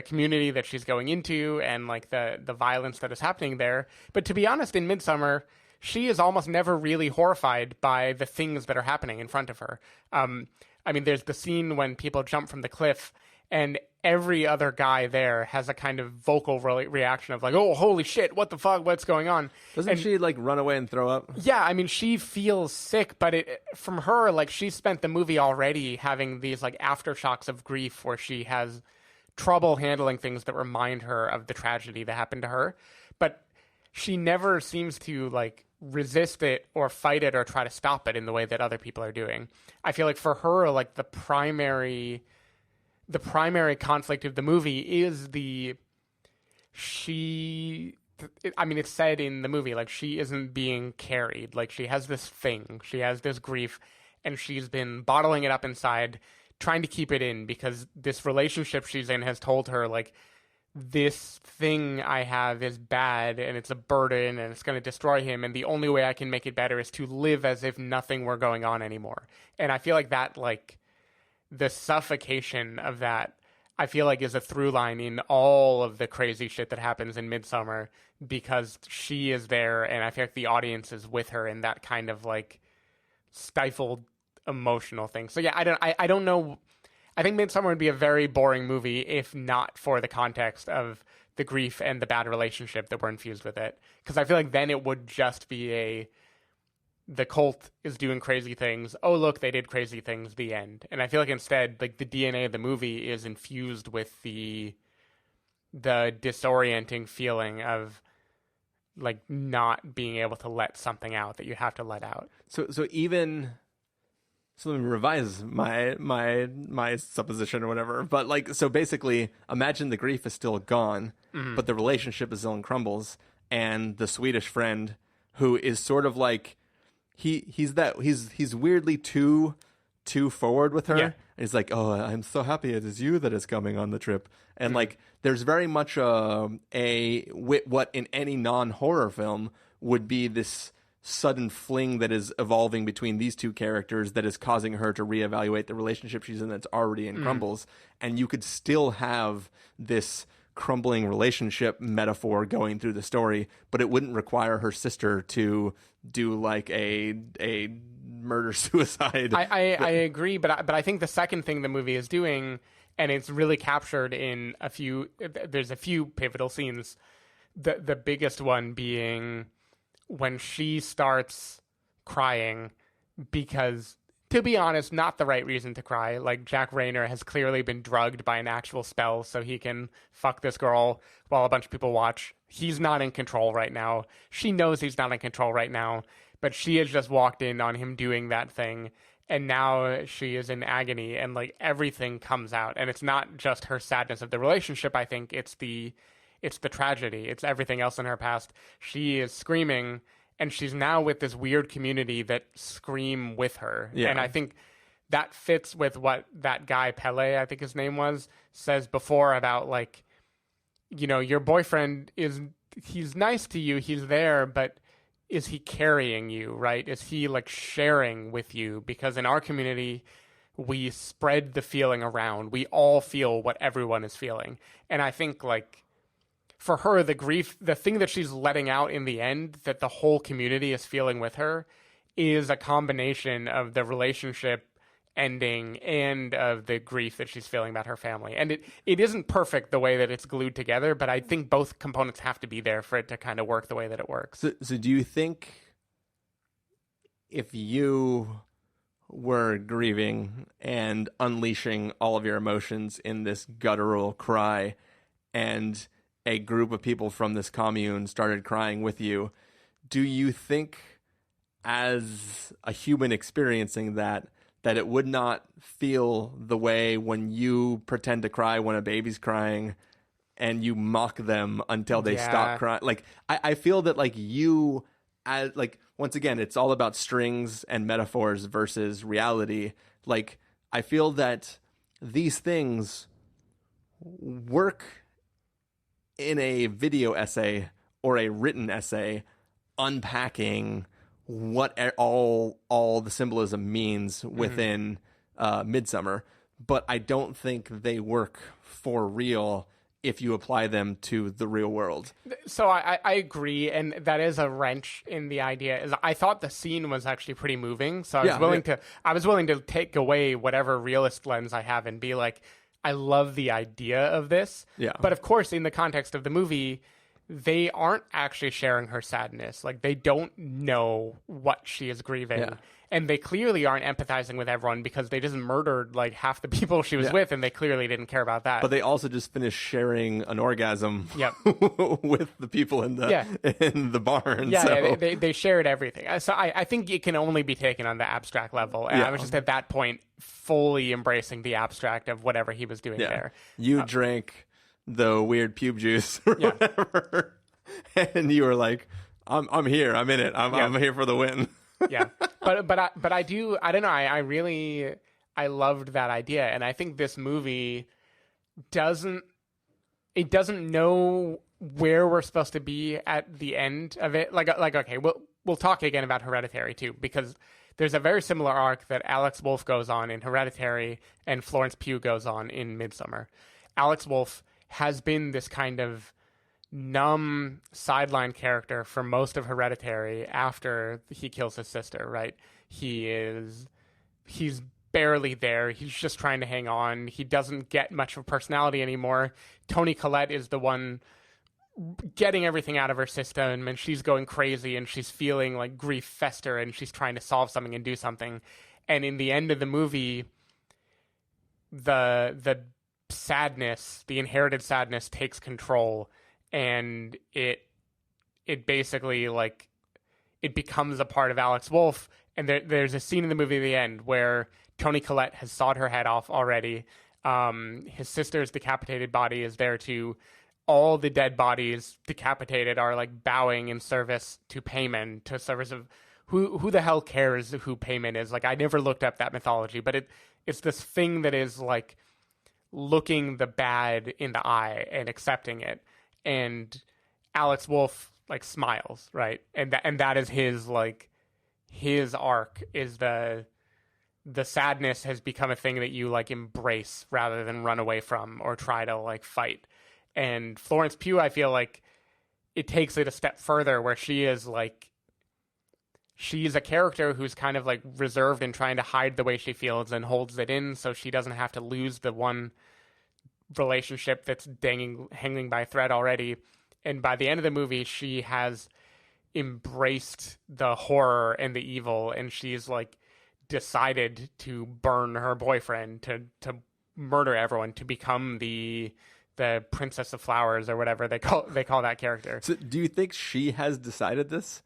community that she's going into and, like, the violence that is happening there. But to be honest, in Midsommar, she is almost never really horrified by the things that are happening in front of her. I mean, there's the scene when people jump from the cliff, and every other guy there has a kind of vocal reaction of, like, oh, holy shit, what the fuck, what's going on? Doesn't she, like, run away and throw up? Yeah, I mean, she feels sick, but from her, like, she spent the movie already having these, like, aftershocks of grief where she has trouble handling things that remind her of the tragedy that happened to her. But she never seems to, like, resist it or fight it or try to stop it in the way that other people are doing. I feel like for her, like, the primary conflict of the movie is it's said in the movie, like, she isn't being carried. Like, she has this thing, she has this grief, and she's been bottling it up inside, trying to keep it in because this relationship she's in has told her, like, this thing I have is bad and it's a burden and it's going to destroy him, and the only way I can make it better is to live as if nothing were going on anymore. And I feel like that, like, the suffocation of that, I feel like, is a through line in all of the crazy shit that happens in Midsommar, because she is there, and I feel like the audience is with her in that kind of, like, stifled emotional thing. So yeah, I don't know. I think Midsommar would be a very boring movie if not for the context of the grief and the bad relationship that were infused with it. Because I feel like then it would just be the cult is doing crazy things. Oh, look, they did crazy things, the end. And I feel like instead, like, the DNA of the movie is infused with the disorienting feeling of, like, not being able to let something out that you have to let out. So even So let me revise my supposition or whatever. But like, so basically, imagine the grief is still gone, but the relationship is still in crumbles, and the Swedish friend who is sort of like he's weirdly too forward with her. Yeah. He's like, oh, I'm so happy it is you that is coming on the trip, and like, there's very much what in any non-horror film would be this sudden fling that is evolving between these two characters that is causing her to reevaluate the relationship she's in that's already in crumbles. And you could still have this crumbling relationship metaphor going through the story, but it wouldn't require her sister to do like a murder suicide. I agree, but I think the second thing the movie is doing, and it's really captured in there's a few pivotal scenes, the biggest one being when she starts crying, because, to be honest, not the right reason to cry. Like, Jack Reynor has clearly been drugged by an actual spell so he can fuck this girl while a bunch of people watch. He's not in control right now. She knows he's not in control right now, but she has just walked in on him doing that thing, and now she is in agony, and like, everything comes out. And it's not just her sadness of the relationship, I think it's the tragedy. It's everything else in her past. She is screaming, and she's now with this weird community that scream with her. Yeah. And I think that fits with what that guy, Pele, I think his name was, says before about, like, you know, your boyfriend he's nice to you, he's there, but is he carrying you, right? Is he like sharing with you? Because in our community, we spread the feeling around. We all feel what everyone is feeling. And I think, like, for her, the grief, the thing that she's letting out in the end, that the whole community is feeling with her, is a combination of the relationship ending and of the grief that she's feeling about her family. And it isn't perfect the way that it's glued together, but I think both components have to be there for it to kind of work the way that it works. So do you think if you were grieving and unleashing all of your emotions in this guttural cry, and a group of people from this commune started crying with you, do you think, as a human experiencing that it would not feel the way when you pretend to cry when a baby's crying and you mock them until they stop crying? Like, I feel that, like, you, as, like, once again, it's all about strings and metaphors versus reality. Like, I feel that these things work in a video essay or a written essay, unpacking what all the symbolism means within Midsommar, but I don't think they work for real if you apply them to the real world. So I agree, and that is a wrench in the idea. Is I thought the scene was actually pretty moving, so I was willing to take away whatever realist lens I have and be like, I love the idea of this. Yeah. But of course, in the context of the movie, they aren't actually sharing her sadness. Like, they don't know what she is grieving. Yeah. And they clearly aren't empathizing with everyone because they just murdered like half the people she was with, and they clearly didn't care about that. But they also just finished sharing an orgasm with the people in the barn. Yeah, so. they shared everything. So I think it can only be taken on the abstract level. And I was just at that point fully embracing the abstract of whatever he was doing there. You drank the weird pube juice or whatever, and you were like, I'm here, I'm in it, I'm here for the win. Yeah, but I don't know. I loved that idea, and I think this movie doesn't know where we're supposed to be at the end of it. Like okay, we'll talk again about Hereditary too, because there's a very similar arc that Alex Wolff goes on in Hereditary and Florence Pugh goes on in Midsommar. Alex Wolff has been this kind of numb sideline character for most of Hereditary after he kills his sister, right? He's barely there. He's just trying to hang on. He doesn't get much of a personality anymore. Toni Collette is the one getting everything out of her system, and she's going crazy, and she's feeling like grief fester, and she's trying to solve something and do something. And in the end of the movie, the sadness, the inherited sadness, takes control. And it basically, like, it becomes a part of Alex Wolff, And there's a scene in the movie at the end where Toni Collette has sawed her head off already. His sister's decapitated body is there too. All the dead bodies decapitated are like bowing in service to paymen, to service of who the hell cares who paymen is? Like, I never looked up that mythology, but it's this thing that is like looking the bad in the eye and accepting it. And Alex Wolff like smiles, right? And that is his like his arc is the sadness has become a thing that you like embrace rather than run away from or try to like fight. And Florence Pugh, I feel like it takes it a step further where she is like, she's a character who's kind of like reserved and trying to hide the way she feels and holds it in so she doesn't have to lose the one relationship that's hanging by a thread already. And by the end of the movie, she has embraced the horror and the evil, and she's like decided to burn her boyfriend, to murder everyone, to become the Princess of Flowers or whatever they call that character. So do you think she has decided this?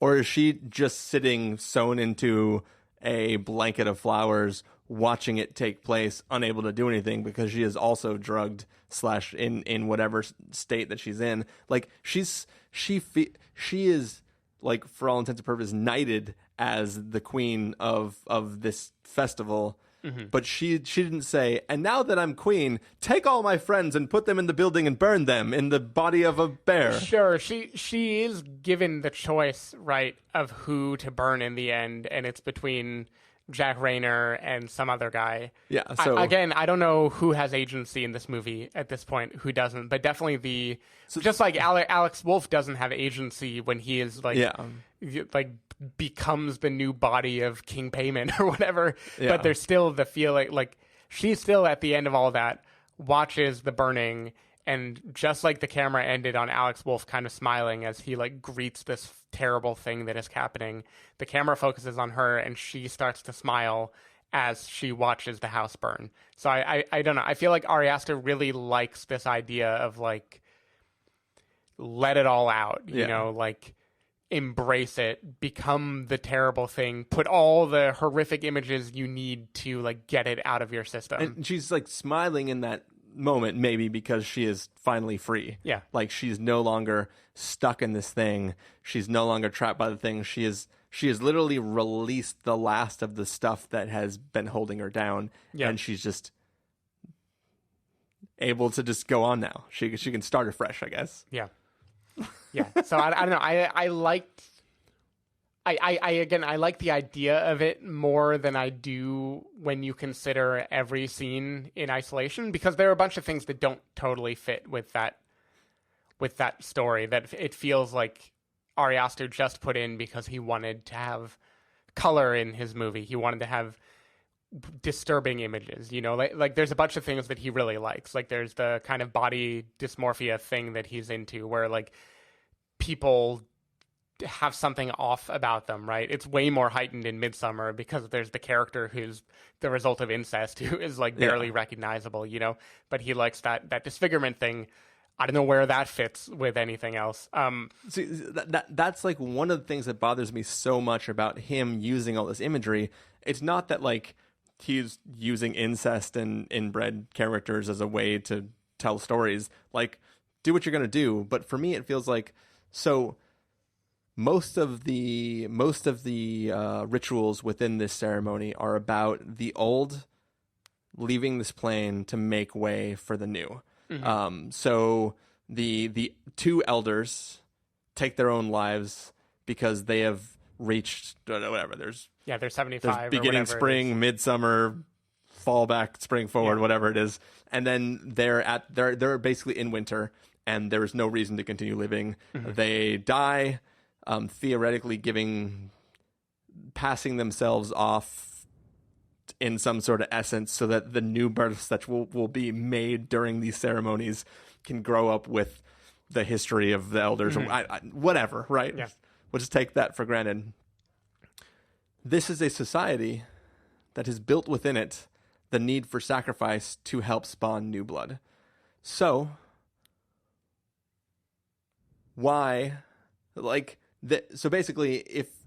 Or is she just sitting sewn into a blanket of flowers, watching it take place, unable to do anything because she is also drugged / in whatever state that she's in? Like she is like, for all intents and purposes, knighted as the queen of this festival. Mm-hmm. But she didn't say, and now that I'm queen, take all my friends and put them in the building and burn them in the body of a bear. Sure, she is given the choice, right, of who to burn in the end, and it's between Jack Reynor and some other guy. Yeah, so... I don't know who has agency in this movie at this point, who doesn't, but definitely just like Alex Wolff doesn't have agency when he is like... Yeah. Like becomes the new body of King Payman or whatever, but there's still the feeling like she's still at the end of all that watches the burning, and just like the camera ended on Alex Wolff kind of smiling as he like greets this terrible thing that is happening, the camera focuses on her and she starts to smile as she watches the house burn. So I don't know, I feel like Ari Aster really likes this idea of like let it all out, you know, like embrace it, become the terrible thing, put all the horrific images you need to like get it out of your system. And she's like smiling in that moment, maybe because she is finally free. Yeah. Like she's no longer stuck in this thing. She's no longer trapped by the thing. She has literally released the last of the stuff that has been holding her down. Yeah. And she's just able to just go on now. She can start afresh, I guess. Yeah. Yeah, so I don't know. I like the idea of it more than I do when you consider every scene in isolation, because there are a bunch of things that don't totally fit with that story, that it feels like Ari Aster just put in because he wanted to have color in his movie. He wanted to have disturbing images, you know, like there's a bunch of things that he really likes. Like there's the kind of body dysmorphia thing that he's into where like people have something off about them, right? It's way more heightened in Midsommar because there's the character who's the result of incest who is like barely recognizable, you know, but he likes that disfigurement thing. I don't know where that fits with anything else. See, that's like one of the things that bothers me so much about him using all this imagery. It's not that like he's using incest and inbred characters as a way to tell stories. Like, do what you're going to do. But for me, it feels like, so most of the rituals within this ceremony are about the old leaving this plane to make way for the new. Mm-hmm. So the two elders take their own lives because they have reached whatever. There's 75. There's beginning spring, midsummer, fall back, spring forward, whatever it is, and then they're basically in winter, and there is no reason to continue living. Mm-hmm. They die, theoretically passing themselves off in some sort of essence so that the new births that will be made during these ceremonies can grow up with the history of the elders, mm-hmm. or whatever, right? Yeah. We'll just take that for granted. This is a society that has built within it the need for sacrifice to help spawn new blood. So, why, like, so basically,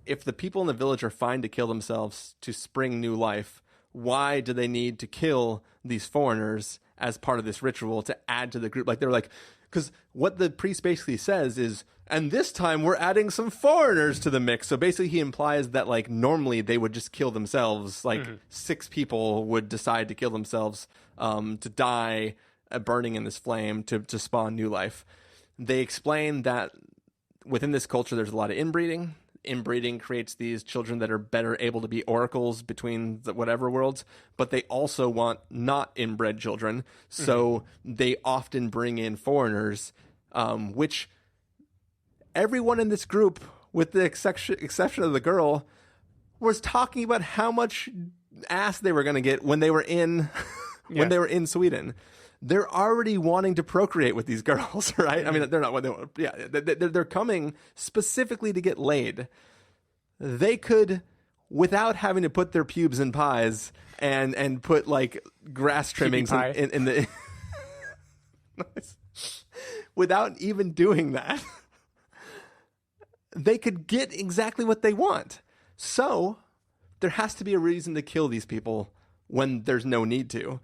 if the people in the village are fine to kill themselves to spring new life, why do they need to kill these foreigners as part of this ritual to add to the group? Like, they're like, because what the priest basically says is, and this time we're adding some foreigners to the mix. So basically he implies that, like, normally they would just kill themselves. Like, 6 people would decide to kill themselves, to die burning in this flame to spawn new life. They explain that within this culture, there's a lot of inbreeding. Inbreeding creates these children that are better able to be oracles between the whatever worlds, but they also want not inbred children. So they often bring in foreigners, which everyone in this group, with the exception of the girl, was talking about how much ass they were going to get when they were in when they were in Sweden. They're already wanting to procreate with these girls, right? I mean, they're not. They're coming specifically to get laid. They could, without having to put their pubes in pies and put like grass trimmings in the, without even doing that, they could get exactly what they want. So there has to be a reason to kill these people when there's no need to.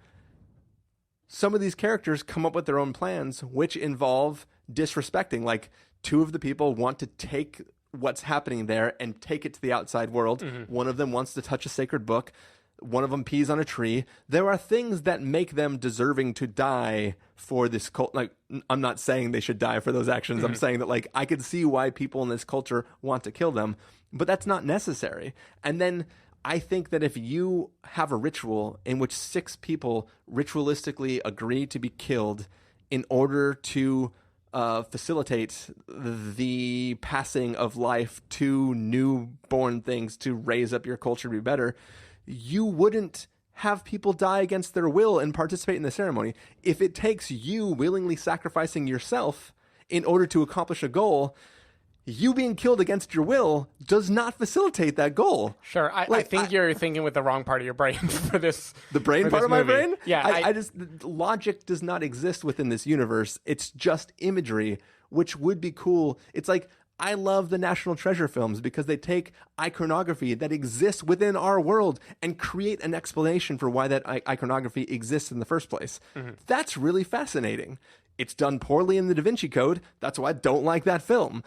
Some of these characters come up with their own plans, which involve disrespecting. Like, 2 of the people want to take what's happening there and take it to the outside world. One of them wants to touch a sacred book. One of them pees on a tree. There are things that make them deserving to die for this cult. Like, I'm not saying they should die for those actions. I'm saying that, like, I could see why people in this culture want to kill them, but that's not necessary. And then I think that if you have a ritual in which 6 people ritualistically agree to be killed in order to facilitate the passing of life to newborn things to raise up your culture to be better, you wouldn't have people die against their will and participate in the ceremony. If it takes you willingly sacrificing yourself in order to accomplish a goal, you being killed against your will does not facilitate that goal. Sure. I think you're thinking with the wrong part of your brain for this. The brain part of my brain? Yeah. I just, logic does not exist within this universe. It's just imagery, which would be cool. It's like, I love the National Treasure films because they take iconography that exists within our world and create an explanation for why that iconography exists in the first place. That's really fascinating. It's done poorly in the Da Vinci Code. That's why I don't like that film.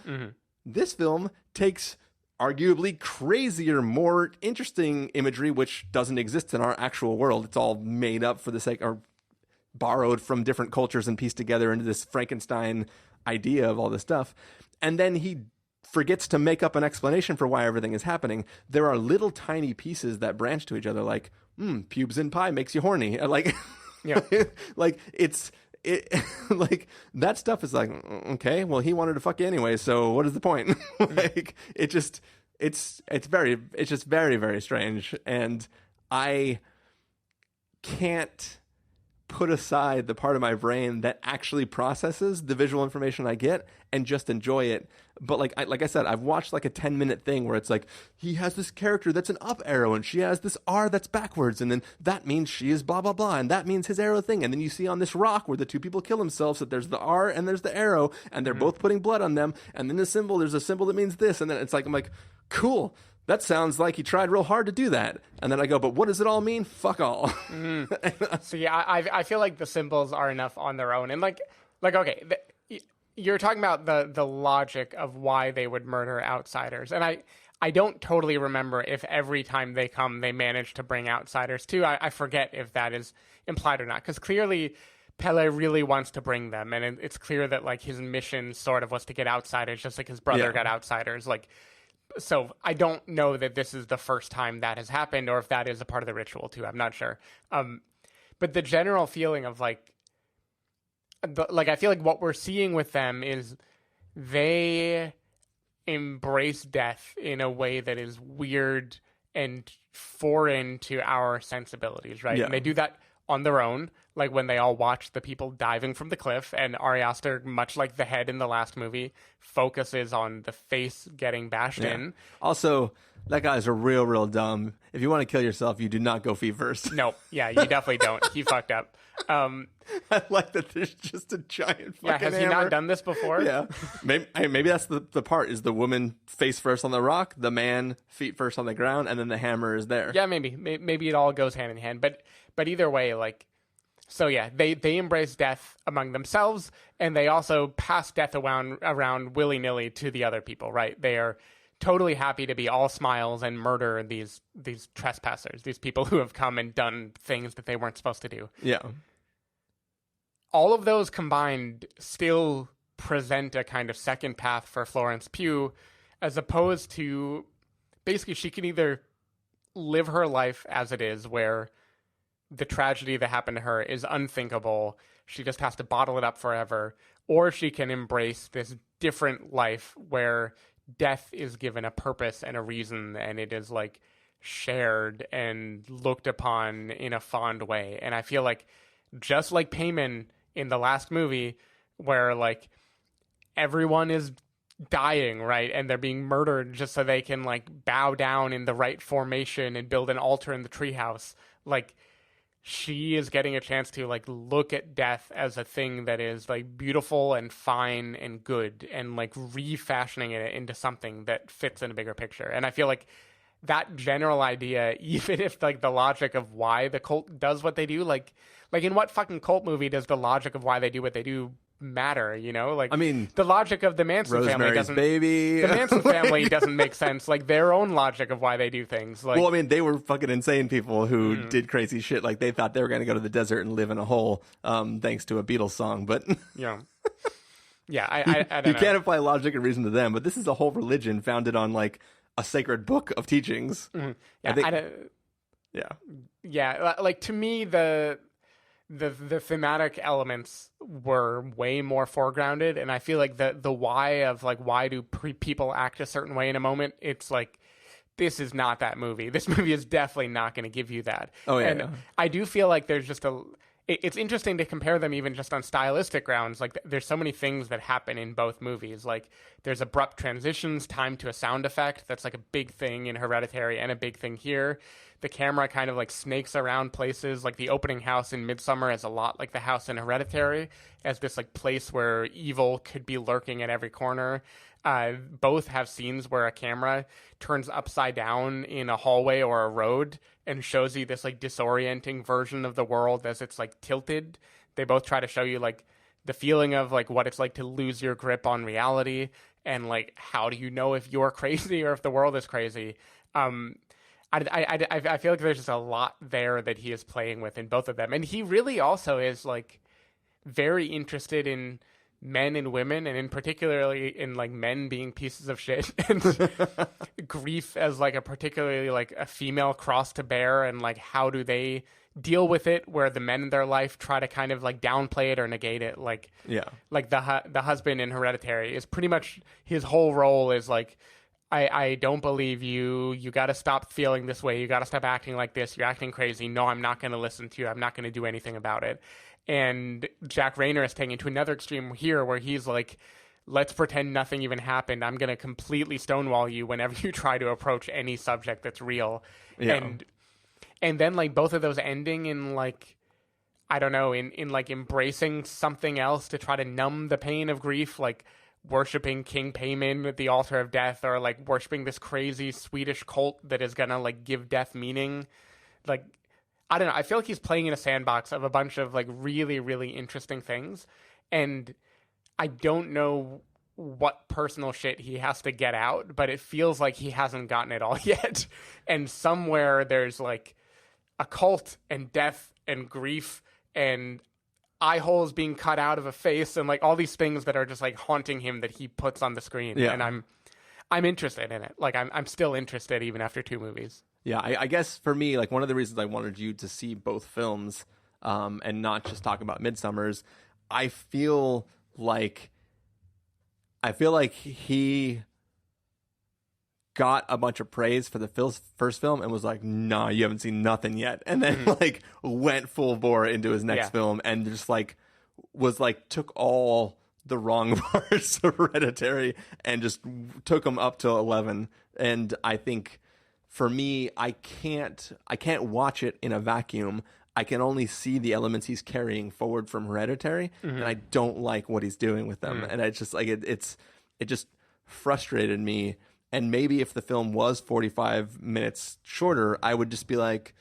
This film takes arguably crazier, more interesting imagery, which doesn't exist in our actual world. It's all made up for the sake, or borrowed from different cultures and pieced together into this Frankenstein idea of all this stuff. And then he forgets to make up an explanation for why everything is happening. There are little tiny pieces that branch to each other, like, pubes in pie makes you horny. Like, like like that stuff is like, okay, well, he wanted to fuck you anyway, so what is the point? Like, it's just very, very strange. And I can't put aside the part of my brain that actually processes the visual information I get and just enjoy it. But like I said, I've watched like a 10-minute thing where it's like, he has this character that's an up arrow and she has this R that's backwards, and then that means she is blah blah blah, and that means his arrow thing. And then you see on this rock where the 2 people kill themselves that there's the R and there's the arrow, and they're both putting blood on them, and then there's a symbol that means this, and then it's like, I'm like, cool, that sounds like he tried real hard to do that. And then I go, but what does it all mean? Fuck all. So yeah, I feel like the symbols are enough on their own. And like okay, you're talking about the logic of why they would murder outsiders. And I don't totally remember if every time they come, they manage to bring outsiders too. I forget if that is implied or not. Because clearly Pele really wants to bring them. And it's clear that like his mission sort of was to get outsiders, just like his brother got outsiders. Like, so I don't know that this is the first time that has happened, or if that is a part of the ritual too. I'm not sure. But the general feeling of like I feel like what we're seeing with them is they embrace death in a way that is weird and foreign to our sensibilities, right? Yeah. And they do that on their own, like when they all watch the people diving from the cliff, and Ari Aster, much like the head in the last movie, focuses on the face getting bashed in. Also, that guy's a real dumb. If you want to kill yourself, you do not go feet first. No, yeah, you definitely don't. He fucked up. I like that there's just a giant fucking has he hammer. not done this before? Yeah. Maybe that's the part, is the woman face first on the rock, the man feet first on the ground, and then the hammer is there. Yeah, maybe it all goes hand in hand. But either way, like, so yeah, they embrace death among themselves, and they also pass death around willy-nilly to the other people, right? They are totally happy to be all smiles and murder these trespassers, these people who have come and done things that they weren't supposed to do. Yeah. All of those combined still present a kind of second path for Florence Pugh, as opposed to basically she can either live her life as it is, where the tragedy that happened to her is unthinkable, she just has to bottle it up forever, or she can embrace this different life where death is given a purpose and a reason, and it is like shared and looked upon in a fond way. And I feel like, just like Payman in the last movie, where like everyone is dying, right, and they're being murdered just so they can like bow down in the right formation and build an altar in the treehouse, like she is getting a chance to like look at death as a thing that is like beautiful and fine and good, and like refashioning it into something that fits in a bigger picture. And I feel like that general idea, even if like the logic of why the cult does what they do, like in what fucking cult movie does the logic of why they do what they do matter, you know? Like, I mean, the logic of the Manson family doesn't. Baby. The Manson family doesn't make sense. Like their own logic of why they do things. Like, well, I mean, they were fucking insane people who did crazy shit. Like they thought they were going to go to the desert and live in a hole, thanks to a Beatles song. But yeah, I don't know. You can't apply logic and reason to them. But this is a whole religion founded on like a sacred book of teachings. Mm-hmm. Yeah, like to me the thematic elements were way more foregrounded, and I feel like the why of like why do people act a certain way in a moment, it's like, this is not that movie. This movie is definitely not going to give you that. Oh yeah, and I do feel like there's just it's interesting to compare them even just on stylistic grounds. Like there's so many things that happen in both movies. Like there's abrupt transitions, time to a sound effect. That's like a big thing in Hereditary and a big thing here. The camera kind of like snakes around places. Like the opening house in Midsommar is a lot like the house in Hereditary, as this like place where evil could be lurking at every corner. Both have scenes where a camera turns upside down in a hallway or a road and shows you this like disorienting version of the world as it's like tilted. They both try to show you like the feeling of like what it's like to lose your grip on reality, and like how do you know if you're crazy or if the world is crazy. I feel like there's just a lot there that he is playing with in both of them, and he really also is like very interested in men and women, and in particularly in like men being pieces of shit, and grief as like a particularly like a female cross to bear, and like how do they deal with it, where the men in their life try to kind of like downplay it or negate it. Like like the husband in Hereditary is pretty much his whole role is like, I don't believe you. You got to stop feeling this way. You got to stop acting like this. You're acting crazy. No, I'm not going to listen to you. I'm not going to do anything about it. And Jack Reynor is taking it to another extreme here, where he's like, let's pretend nothing even happened. I'm going to completely stonewall you whenever you try to approach any subject that's real. Yeah. And then like both of those ending in like, I don't know, in like embracing something else to try to numb the pain of grief, like worshipping King Payman at the altar of death, or like worshipping this crazy Swedish cult that is gonna like give death meaning. Like, I don't know, I feel like he's playing in a sandbox of a bunch of like really, really interesting things, and I don't know what personal shit he has to get out, but it feels like he hasn't gotten it all yet. And somewhere there's like a cult and death and grief and eye holes being cut out of a face and like all these things that are just like haunting him that he puts on the screen. Yeah. And I'm interested in it. Like I'm still interested even after 2 movies. Yeah, I guess for me, like one of the reasons I wanted you to see both films and not just talk about Midsommars, I feel like he got a bunch of praise for the first film and was like, nah, you haven't seen nothing yet. And then like went full bore into his next film and just like was like took all the wrong parts of Hereditary and just took them up to 11. And I think for me, I can't watch it in a vacuum. I can only see the elements he's carrying forward from Hereditary, and I don't like what he's doing with them. And I just like it just frustrated me. And maybe if the film was 45 minutes shorter, I would just be like,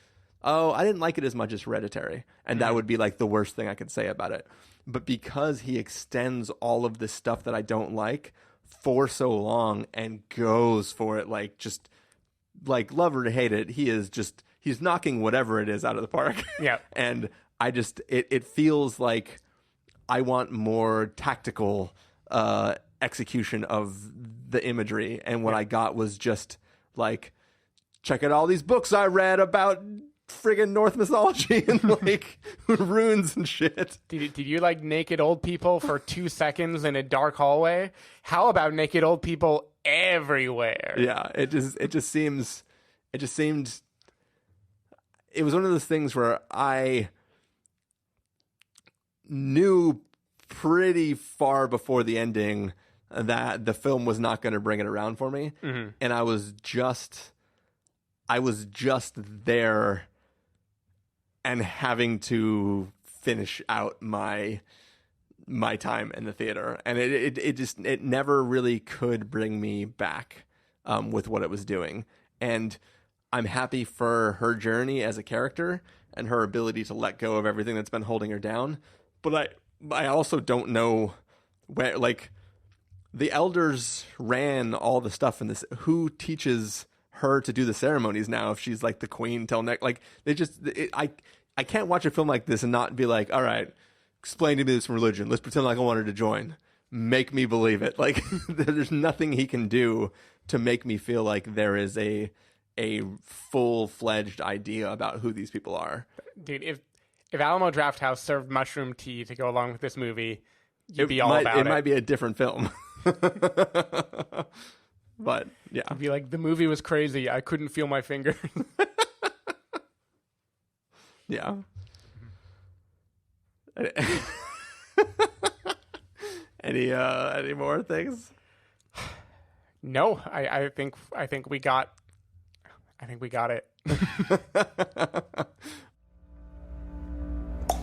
oh, I didn't like it as much as Hereditary. And that would be like the worst thing I could say about it. But because he extends all of this stuff that I don't like for so long and goes for it, like just like love or to hate it, he's knocking whatever it is out of the park. Yeah. And I just, it feels like I want more tactical execution of the imagery, and what I got was just like, check out all these books I read about friggin' Norse mythology and like runes and shit. Did you like naked old people for 2 seconds in a dark hallway? How about naked old people everywhere? Yeah, it seemed it was one of those things where I knew pretty far before the ending that the film was not going to bring it around for me. And I was just there and having to finish out my time in the theater. And it never really could bring me back with what it was doing. And I'm happy for her journey as a character and her ability to let go of everything that's been holding her down. But I also don't know where, like, the elders ran all the stuff in this. Who teaches her to do the ceremonies now if she's like the queen till next? Like, I can't watch a film like this and not be like, all right, explain to me this religion. Let's pretend like I wanted to join. Make me believe it. Like, there's nothing he can do to make me feel like there is a full-fledged idea about who these people are. Dude, if Alamo Drafthouse served mushroom tea to go along with this movie, you'd be all about it. It might be a different film. But yeah, I'd be like, the movie was crazy. I couldn't feel my fingers. Yeah. Any more things? No, I think we got it.